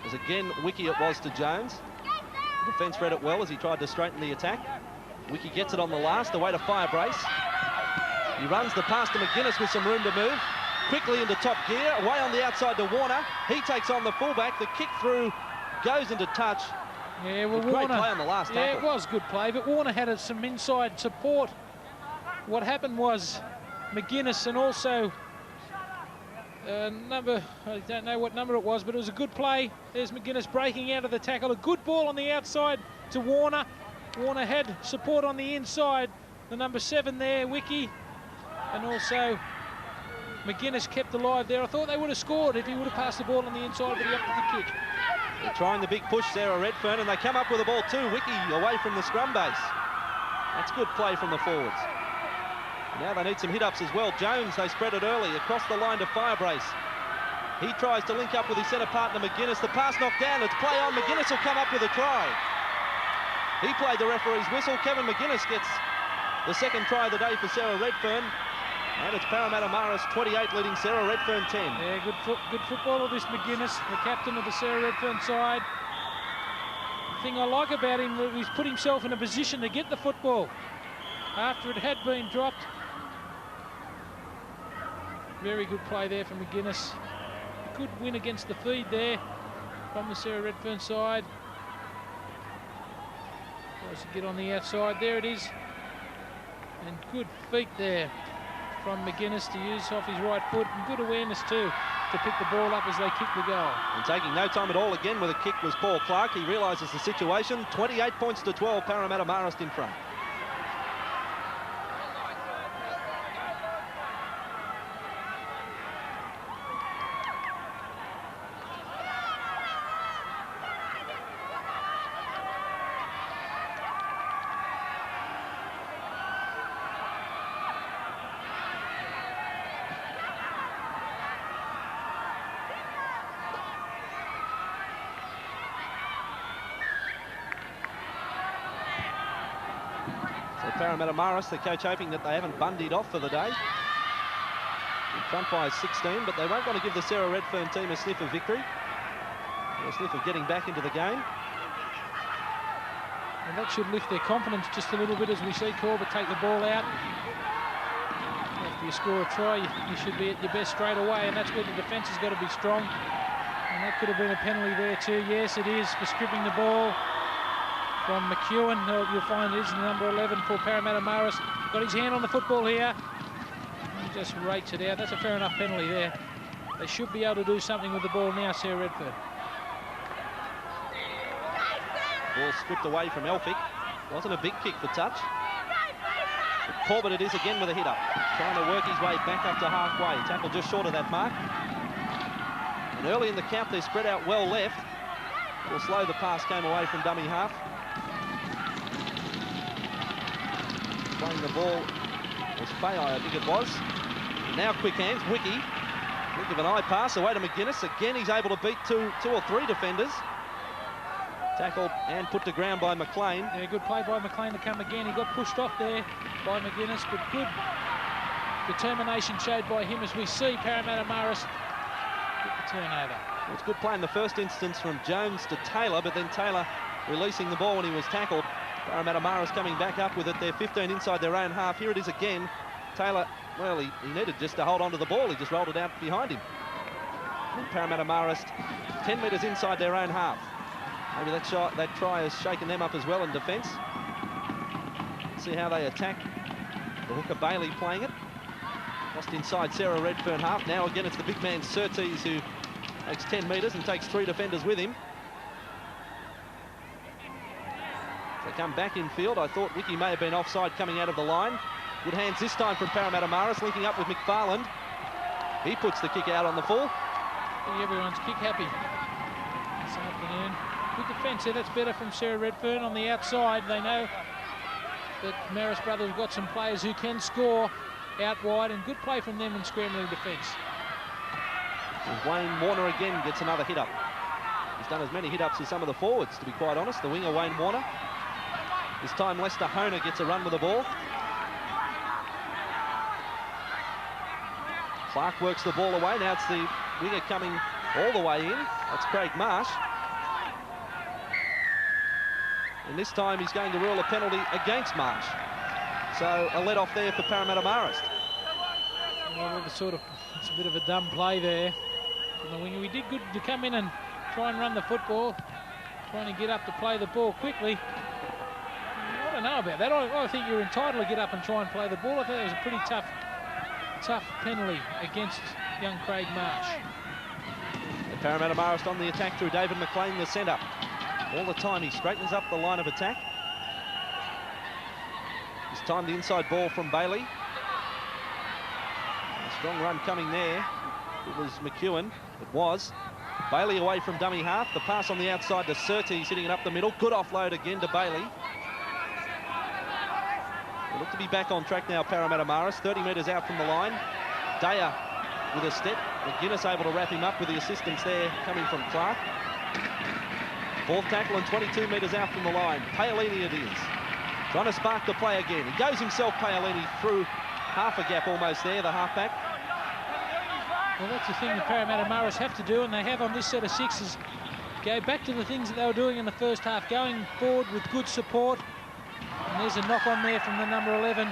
As again, Wiki it was to Jones. The defence read it well as he tried to straighten the attack. Wiki gets it on the last, away to Firebrace. He runs the pass to McGuinness with some room to move. Quickly into top gear, away on the outside to Warner. He takes on the fullback. The kick through goes into touch. Yeah, well, great Warner, play on the last tackle. Yeah, it was good play, but Warner had some inside support. What happened was McGuinness and also number, I don't know what number it was, but it was a good play. There's McGuinness breaking out of the tackle. A good ball on the outside to Warner. Warner had support on the inside. The number 7 there, Wiki, and also McGuinness kept alive there. I thought they would have scored if he would have passed the ball on the inside, but he opted the kick. They're trying the big push, Sarah Redfern, and they come up with the ball too. Wiki away from the scrum base. That's good play from the forwards. Now they need some hit-ups as well. Jones, they spread it early across the line to Firebrace. He tries to link up with his centre partner McGuinness. The pass knocked down. It's play on. McGuinness will come up with a try. He played the referee's whistle. Kevin McGuinness gets the second try of the day for Sarah Redfern. And it's Parramatta Marist 28 leading Sarah Redfern 10. Yeah, good footballer, this McGuinness, the captain of the Sarah Redfern side. The thing I like about him, he's put himself in a position to get the football after it had been dropped. Very good play there from McGuinness. Good win against the feed there from the Sarah Redfern side. Tries to get on the outside. There it is. And good feet there from McGuinness to use off his right foot, and good awareness too to pick the ball up as they kick the goal. And taking no time at all again with a kick was Paul Clark. He realises the situation. 28 points to 12, Parramatta Marist in front. Parramatta Marist, the coach, hoping that they haven't bundied off for the day. In front by 16, but they won't want to give the Sarah Redfern team a sniff of victory. A sniff of getting back into the game. And that should lift their confidence just a little bit as we see Corbett take the ball out. After you score a try, you should be at your best straight away, and that's where the defence has got to be strong. And that could have been a penalty there too. Yes, it is, for stripping the ball from McEwen. You'll find it is number 11 for Parramatta Marist. Got his hand on the football here. He just rates it out. That's a fair enough penalty there. They should be able to do something with the ball now, Sarah Redfern. Ball stripped away from Elphick. Wasn't a big kick for touch. But Corbett it is again with a hit up. Trying to work his way back up to halfway. Tackle just short of that mark. And early in the count, they spread out well left. A little slow, the pass came away from dummy half. Playing the ball was Fayai, I think it was. Now quick hands, Wiki. Think of an eye pass away to McGuinness. Again, he's able to beat two or three defenders. Tackled and put to ground by McLean. Yeah, good play by McLean to come again. He got pushed off there by McGuinness, but good determination showed by him as we see Parramatta Marist get the turnover. Well, it's good play in the first instance from Jones to Taylor, but then Taylor releasing the ball when he was tackled. Parramatta Marist coming back up with it. They're 15 inside their own half. Here it is again. Taylor, well, he needed just to hold on to the ball. He just rolled it out behind him. And Parramatta Marist 10 metres inside their own half. Maybe that try has shaken them up as well in defence. See how they attack. The hooker Bailey playing it. Lost inside Sarah Redfern half. Now again it's the big man Surtees who takes 10 metres and takes 3 defenders with him. They come back in field. I thought Wiki may have been offside coming out of the line. Good hands this time from Parramatta Marist, linking up with McFarland. He puts the kick out on the full. Everyone's kick happy this afternoon. Good defence there. That's better from Sarah Redfern on the outside. They know that Marist brothers have got some players who can score out wide, and good play from them in scrambling defence. Wayne Warner again gets another hit up. He's done as many hit ups as some of the forwards, to be quite honest. The winger Wayne Warner. This time Lester Honer gets a run with the ball. Clark works the ball away. Now it's the winger coming all the way in. That's Craig Marsh. And this time he's going to rule a penalty against Marsh. So a let off there for Parramatta Marist. Well, it's a bit of a dumb play there from the winger. We did good to come in and try and run the football, trying to get up to play the ball quickly. I don't know about that. I think you're entitled to get up and try and play the ball. I think it was a pretty tough penalty against young Craig Marsh. And Parramatta Marist on the attack through David McLean, the centre. All the time he straightens up the line of attack. This time the inside ball from Bailey. A strong run coming there. It was McEwen. It was. Bailey away from dummy half. The pass on the outside to Surtees, hitting it up the middle. Good offload again to Bailey. They look to be back on track now, Parramatta Marist. 30 metres out from the line. Daya with a step. McGuinness able to wrap him up with the assistance there coming from Clark. Fourth tackle and 22 metres out from the line. Paolini it is. Trying to spark the play again. He goes himself, Paolini, through half a gap almost there, the halfback. Well, that's the thing the Parramatta Marist have to do, and they have on this set of sixes. Go back to the things that they were doing in the first half, going forward with good support. And there's a knock on there from the number 11,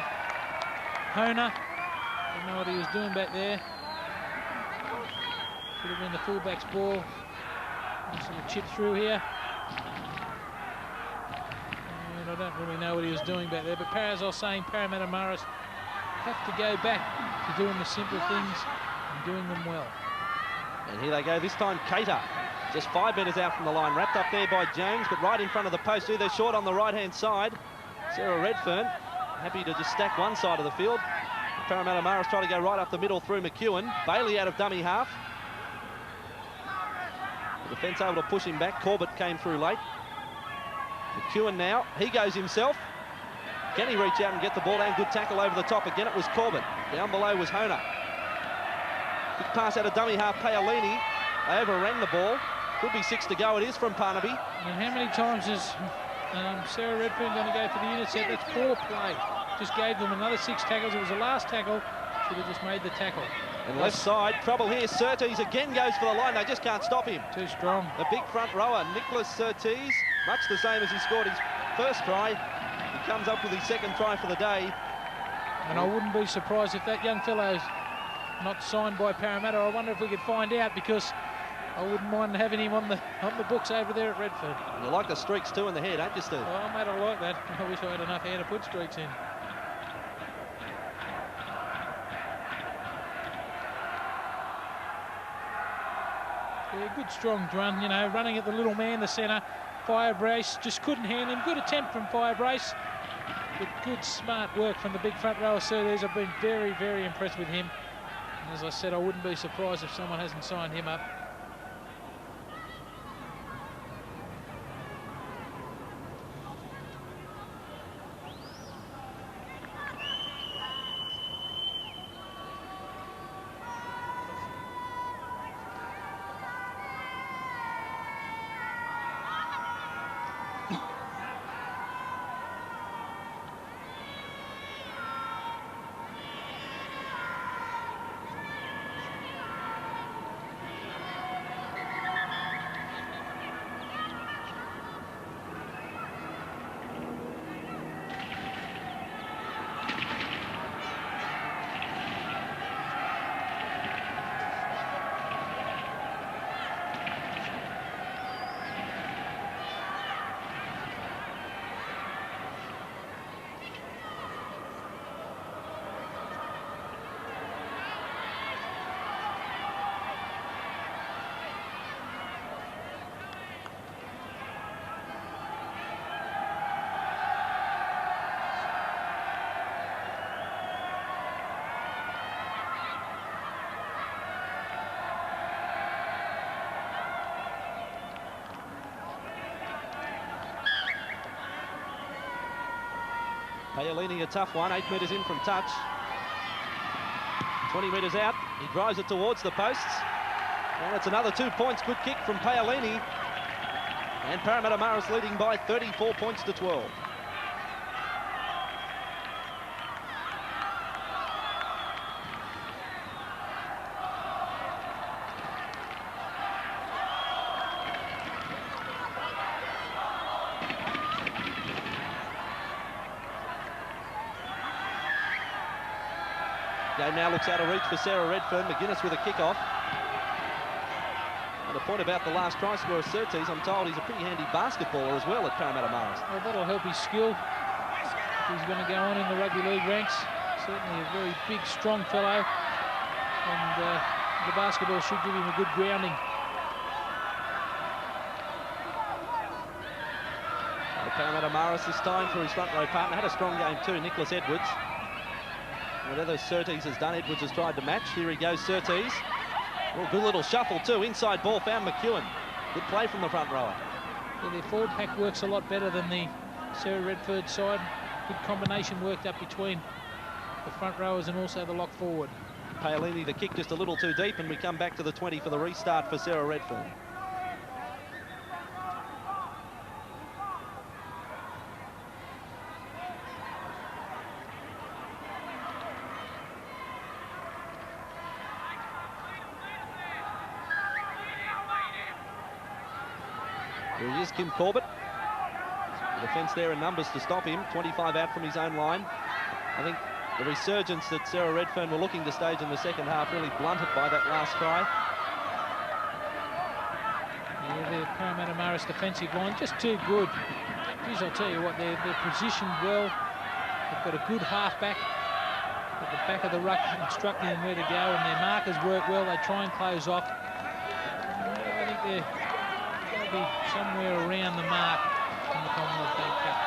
Honer. Don't know what he was doing back there. Could have been the fullback's ball. Sort of chip through here. And I don't really know what he was doing back there, but as I was saying, Parramatta Marist have to go back to doing the simple things and doing them well. And here they go, this time Cater, just 5 metres out from the line, wrapped up there by Jones, but right in front of the post. They're short on the right-hand side. Sarah Redfern, happy to just stack one side of the field. Parramatta Marist trying to go right up the middle through McEwen. Bailey out of dummy half. The defence able to push him back. Corbett came through late. McEwen now, he goes himself. Can he reach out and get the ball down? Good tackle over the top. Again, it was Corbett. Down below was Hona. Quick pass out of dummy half, Paolini. They overran the ball. Could be 6 to go. It is from Parnaby. And how many times is Sarah Redfern going to go for the intercept? That's 4 play. Just gave them another 6 tackles. It was the last tackle. Should have just made the tackle. And left side, trouble here. Surtees again goes for the line. They just can't stop him. Too strong. The big front rower, Nicholas Surtees, much the same as he scored his first try. He comes up with his second try for the day. And I wouldn't be surprised if that young fellow's not signed by Parramatta. I wonder if we could find out, because I wouldn't mind having him on the books over there at Redfern. You like the streaks too in the hair, don't you, Steve? Oh, mate, I like that. I wish I had enough hair to put streaks in. Yeah, good strong run, you know, running at the little man, the centre. Firebrace just couldn't handle him. Good attempt from Firebrace, but good, smart work from the big front rower. Surtees, I've been very, very impressed with him. And as I said, I wouldn't be surprised if someone hasn't signed him up. Paolini, a tough one, 8 metres in from touch. 20 metres out, he drives it towards the posts. And it's another 2 points, good kick from Paolini. And Parramatta Marist leading by 34 points to 12. Game now looks out of reach for Sarah Redfern. McGuinness with a kick-off. And a point about the last try scorer, Surtees. I'm told he's a pretty handy basketballer as well at Parramatta Marist. Well, that'll help his skill. He's going to go on in the rugby league ranks. Certainly a very big, strong fellow. And the basketball should give him a good grounding. Parramatta Marist this time for his front row partner. Had a strong game too, Nicholas Edwards. Whatever Surtees has done, Edwards has tried to match. Here he goes, Surtees. Oh, good little shuffle too. Inside ball found McEwen. Good play from the front rower. Yeah, their forward pack works a lot better than the Sarah Redfern side. Good combination worked up between the front rowers and also the lock forward. Paolini, the kick just a little too deep, and we come back to the 20 for the restart for Sarah Redfern. Here he is, Kim Corbett. The defence there in numbers to stop him. 25 out from his own line. I think the resurgence that Sarah Redfern were looking to stage in the second half really blunted by that last try. Yeah, the Parramatta Marist defensive line just too good. Geez, I'll tell you what, they're positioned well. They've got a good halfback. at the back of the ruck, instructing them where to go, and their markers work well. They try and close off. I think they're going to be somewhere around the mark in the Commonwealth Bank Cup.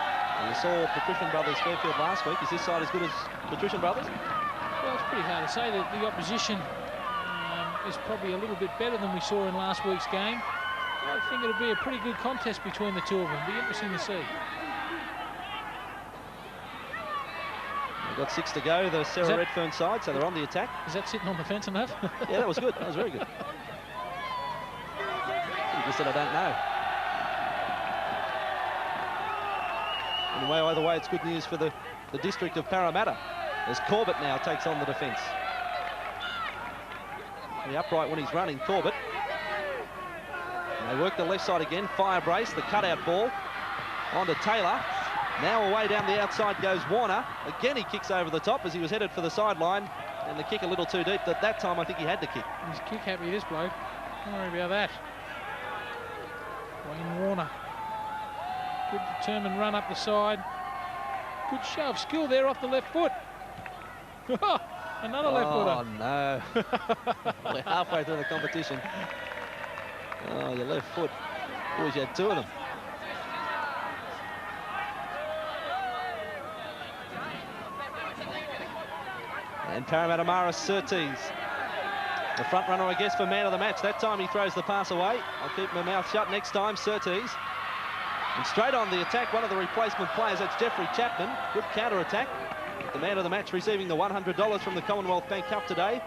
You saw Patrician Brothers Fairfield last week. Is this side as good as Patrician Brothers? Well, it's pretty hard to say. That the opposition is probably a little bit better than we saw in last week's game. I think it'll be a pretty good contest between the two of them. Be interesting to see. They've got 6 to go, the Sarah Redfern side, so they're on the attack. Is that sitting on the fence enough? Yeah, that was good. That was very good. You just said I don't know. Anyway, either way, it's good news for the district of Parramatta, as Corbett now takes on the defence. The upright when he's running, Corbett. And they work the left side again, fire brace, the cutout ball onto Taylor. Now away down the outside goes Warner. Again, he kicks over the top as he was headed for the sideline, and the kick a little too deep. That time, I think he had to kick. He's kick happy, this bloke. Don't worry about that. Wayne Warner. Good determined run up the side. Good show of skill there off the left foot. Another left footer. Oh, no. We're halfway through the competition. Oh, your left foot. Always had 2 of them. And Parramatta Marist Surtees, the front runner, I guess, for man of the match. That time he throws the pass away. I'll keep my mouth shut next time, Surtees. And straight on the attack, one of the replacement players, that's Jeffrey Chapman. Good counter-attack. The man of the match receiving the $100 from the Commonwealth Bank Cup today.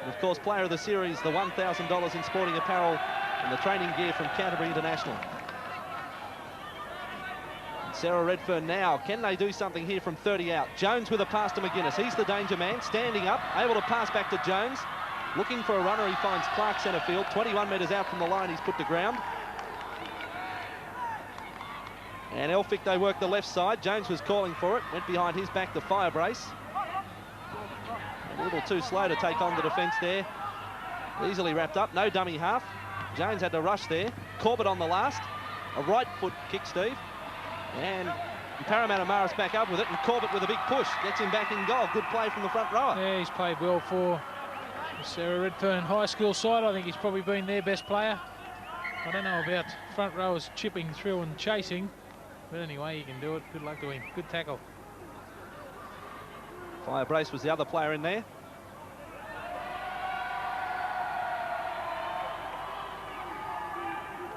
And of course, player of the series, the $1,000 in sporting apparel and the training gear from Canterbury International. And Sarah Redfern now, can they do something here from 30 out? Jones with a pass to McGuinness. He's the danger man, standing up, able to pass back to Jones. Looking for a runner, he finds Clark centre field. 21 metres out from the line, he's put to ground. And Elphick, they work the left side. Jones was calling for it, went behind his back to fire brace. A little too slow to take on the defence there. Easily wrapped up, no dummy half. Jones had to rush there. Corbett on the last. A right foot kick, Steve. And Parramatta Marist back up with it, and Corbett with a big push. Gets him back in goal. Good play from the front rower. Yeah, he's played well for the Sarah Redfern High School side. I think he's probably been their best player. I don't know about front rowers chipping through and chasing. But anyway, he can do it. Good luck to him. Good tackle. Fire brace was the other player in there.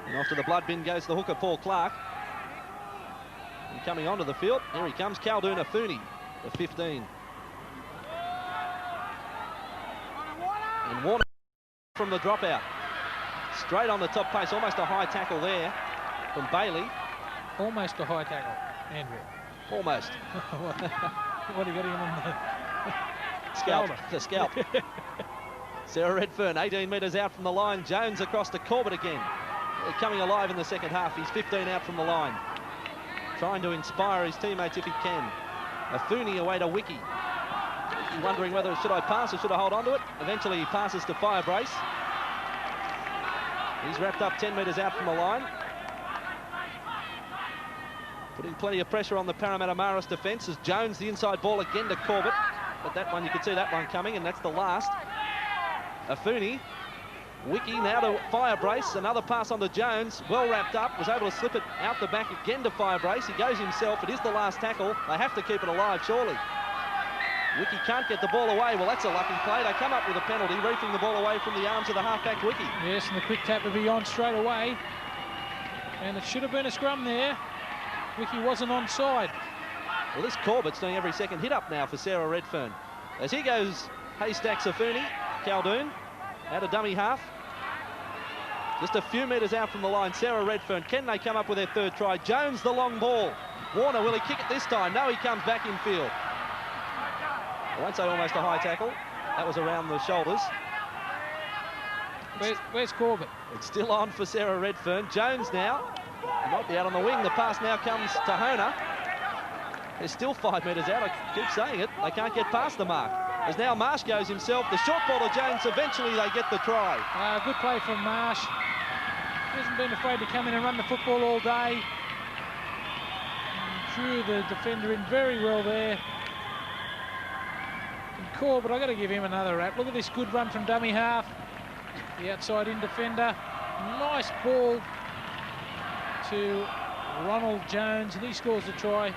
And off to the blood bin goes the hooker, Paul Clark. And coming onto the field, here he comes, Khaldoon Afuni, the 15. And Warner from the dropout. Straight on the top pace, almost a high tackle there from Bailey. Almost a high tackle, Andrew. Almost. What do you got him on the scalp? The scalp. Sarah Redfern, 18 metres out from the line. Jones across to Corbett again. They're coming alive in the second half. He's 15 out from the line. Trying to inspire his teammates if he can. Afuni away to Wiki. Wondering whether should I pass or should I hold on to it. Eventually he passes to Firebrace. He's wrapped up 10 metres out from the line. Putting plenty of pressure on the Parramatta Marist defence as Jones, the inside ball again to Corbett. But that one, you could see that one coming, and that's the last. Afuni. Wiki now to Firebrace. Another pass on to Jones. Well wrapped up. Was able to slip it out the back again to Firebrace. He goes himself. It is the last tackle. They have to keep it alive, surely. Wiki can't get the ball away. Well, that's a lucky play. They come up with a penalty, reefing the ball away from the arms of the halfback Wiki. Yes, and the quick tap will be on straight away. And it should have been a scrum there. Wiki wasn't onside. Well, this Corbett's doing every second hit up now for Sarah Redfern. As he goes, Haystacks Afuni, Khaldoon, out a dummy half. Just a few metres out from the line, Sarah Redfern. Can they come up with their third try? Jones, the long ball. Warner, will he kick it this time? No, he comes back in field. I won't say almost a high tackle. That was around the shoulders. Where's Corbett? It's still on for Sarah Redfern. Jones now. He might be out on the wing. The pass now comes to Hona. They're still 5 metres out. I keep saying it. They can't get past the mark. As now Marsh goes himself. The short ball to Jones. Eventually they get the try. Good play from Marsh. He hasn't been afraid to come in and run the football all day. Drew the defender in very well there. And Corbett, I've got to give him another rap. Look at this good run from dummy half. The outside in defender. Nice ball to Ronald Jones, and he scores the try.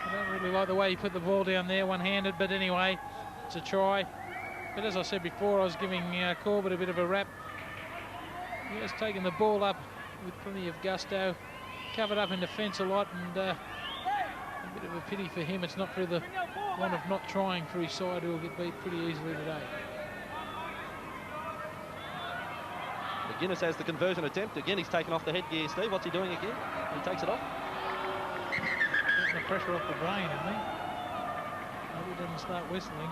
I don't really like the way he put the ball down there one-handed, but anyway, it's a try. But as I said before, I was giving Corbett a bit of a rap. He has taken the ball up with plenty of gusto, covered up in defence a lot, and a bit of a pity for him. It's not through the one of not trying for his side, who will get beat pretty easily today. McGuinness has the conversion attempt. Again, he's taken off the headgear, Steve. What's he doing again? He takes it off. Getting the pressure off the brain, isn't he? Maybe he doesn't start whistling.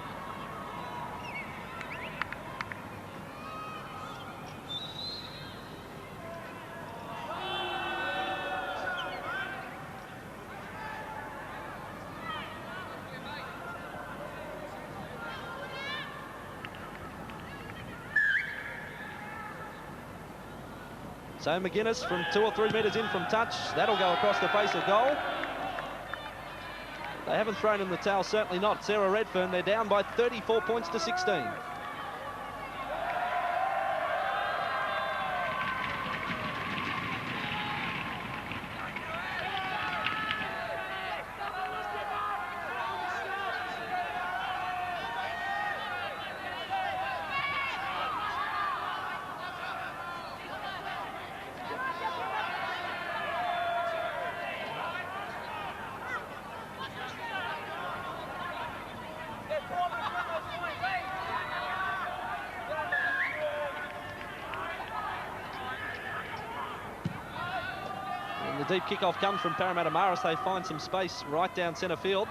So McGuinness from 2 or 3 metres in from touch. That'll go across the face of goal. They haven't thrown in the towel, certainly not. Sarah Redfern, they're down by 34 points to 16. The deep kickoff comes from Parramatta Marist. They find some space right down centre field.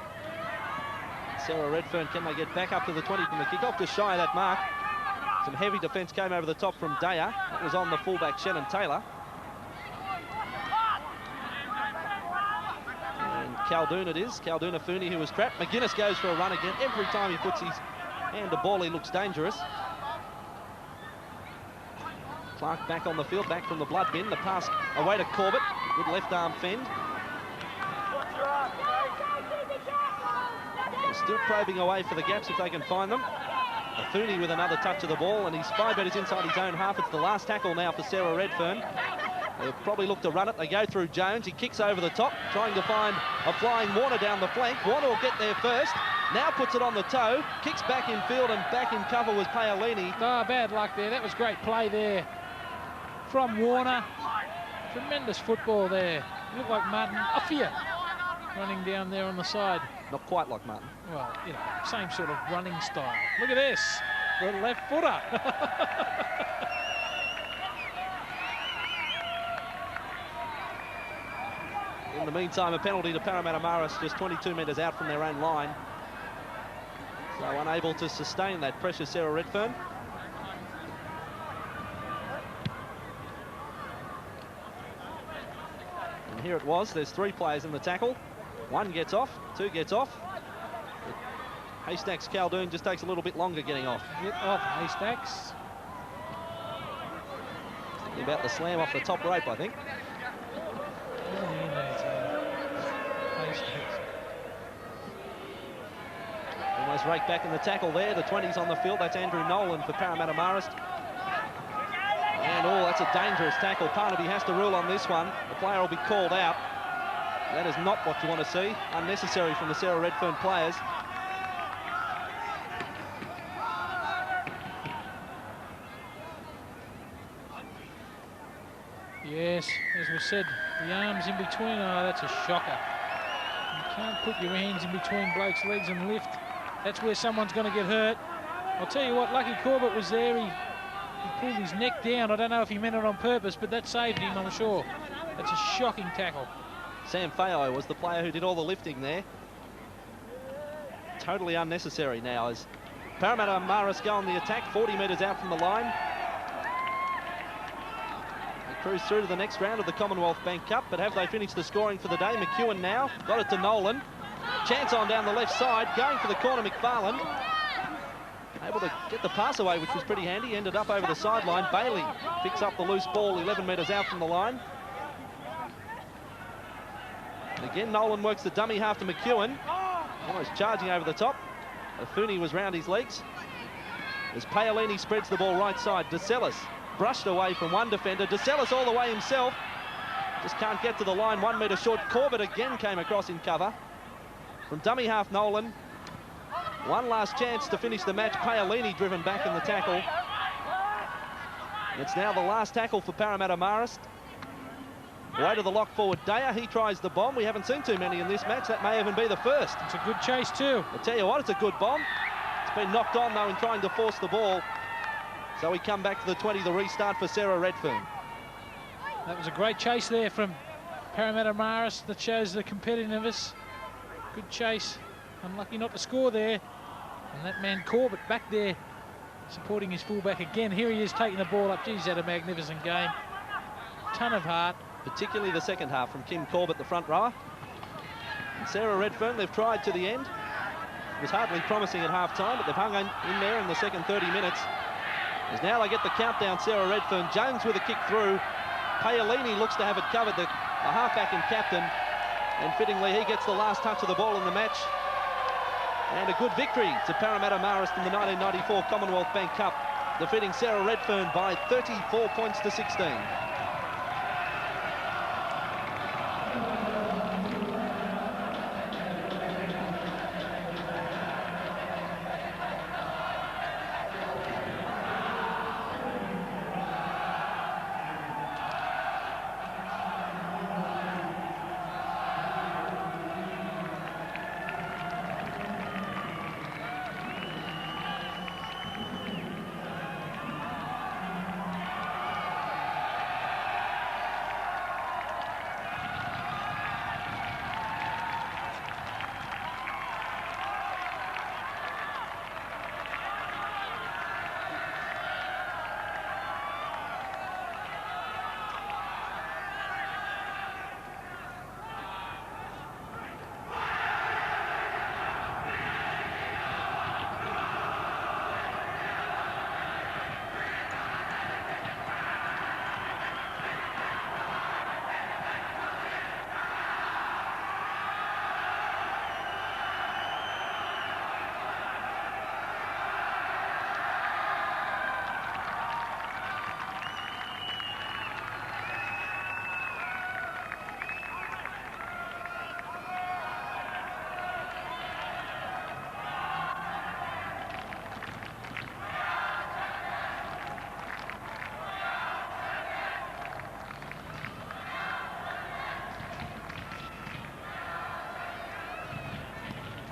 Sarah Redfern, can they get back up to the 20 from the kickoff? Just shy of that mark. Some heavy defence came over the top from Daya. That was on the fullback, Shannon Taylor. And Caldoon it is. Caldoon Afuni, who was trapped. McGuinness goes for a run again. Every time he puts his hand to ball, he looks dangerous. Clark back on the field, back from the blood bin. The pass away to Corbett. Good left arm fend. They're still probing away for the gaps if they can find them. Afuni with another touch of the ball, and he's 5 metres inside his own half. It's the last tackle now for Sarah Redfern. They'll probably look to run it. They go through Jones. He kicks over the top, trying to find a flying Warner down the flank. Warner will get there first. Now puts it on the toe. Kicks back in field, and back in cover was Paolini. Oh, bad luck there. That was great play there from Warner. Tremendous football there. You look like Martin Uffia running down there on the side. Not quite like Martin. Well, you know, same sort of running style. Look at this, the left footer. In the meantime, a penalty to Parramatta Marist, just 22 metres out from their own line. So unable to sustain that pressure, Sarah Redfern. And here it was. There's 3 players in the tackle. 1 gets off, 2 gets off. Haystacks Caldoon just takes a little bit longer getting off. Get off, Haystacks. Thinking about the slam off the top rope, I think. Almost raked back in the tackle there. The 20's on the field. That's Andrew Nolan for Parramatta Marist. And, oh, that's a dangerous tackle. Parnaby has to rule on this one. The player will be called out. That is not what you want to see. Unnecessary from the Sarah Redfern players. Yes, as we said, the arms in between. Oh, that's a shocker. You can't put your hands in between blokes' legs and lift. That's where someone's going to get hurt. I'll tell you what, lucky Corbett was there. He pulled his neck down. I don't know if he meant it on purpose, but that saved him, I'm sure. That's a shocking tackle. Sam Fayo was the player who did all the lifting there. Totally unnecessary now as Parramatta Marist go on the attack, 40 metres out from the line. They cruise through to the next round of the Commonwealth Bank Cup, but have they finished the scoring for the day? McEwen now, got it to Nolan. Chance on down the left side, going for the corner, McFarlane. Able to get the pass away, which was pretty handy. Ended up over the sideline. Bailey picks up the loose ball 11 metres out from the line. And again, Nolan works the dummy half to McEwen. almost charging over the top. Afuni was round his legs. As Paolini spreads the ball right side, DeCellis brushed away from one defender. DeCellis all the way himself. Just can't get to the line, 1 metre short. Corbett again came across in cover. From dummy half, Nolan. One last chance to finish the match. Paolini driven back in the tackle. It's now the last tackle for Parramatta Marist. Away to the lock forward, Daya. He tries the bomb. We haven't seen too many in this match. That may even be the first. It's a good chase too. I tell you what, it's a good bomb. It's been knocked on though in trying to force the ball. So we come back to the 20, the restart for Sarah Redfern. That was a great chase there from Parramatta Marist that shows the competitiveness. Good chase. Unlucky not to score there. And that man Corbett back there supporting his fullback again. Here he is taking the ball up. Geez, he's had a magnificent game. Ton of heart. Particularly the second half from Kim Corbett, the front rower. And Sarah Redfern, they've tried to the end. It was hardly promising at half-time, but they've hung in there in the second 30 minutes. As now they get the countdown, Sarah Redfern. Jones with a kick through. Paolini looks to have it covered, the halfback and captain. And fittingly, he gets the last touch of the ball in the match. And a good victory to Parramatta Marist in the 1994 Commonwealth Bank Cup, defeating Sarah Redfern by 34 points to 16.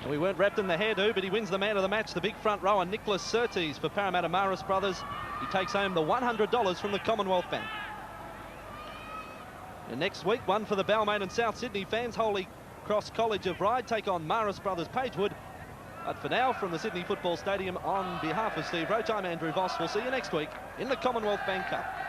We weren't wrapped in the hairdo, but he wins the man of the match, the big front rower, Nicholas Surtees for Parramatta Marist Brothers. He takes home the $100 from the Commonwealth Bank. And next week, one for the Balmain and South Sydney fans. Holy Cross College of Ryde take on Marist Brothers Pagewood. But for now, from the Sydney Football Stadium, on behalf of Steve Roach, I'm Andrew Voss. We'll see you next week in the Commonwealth Bank Cup.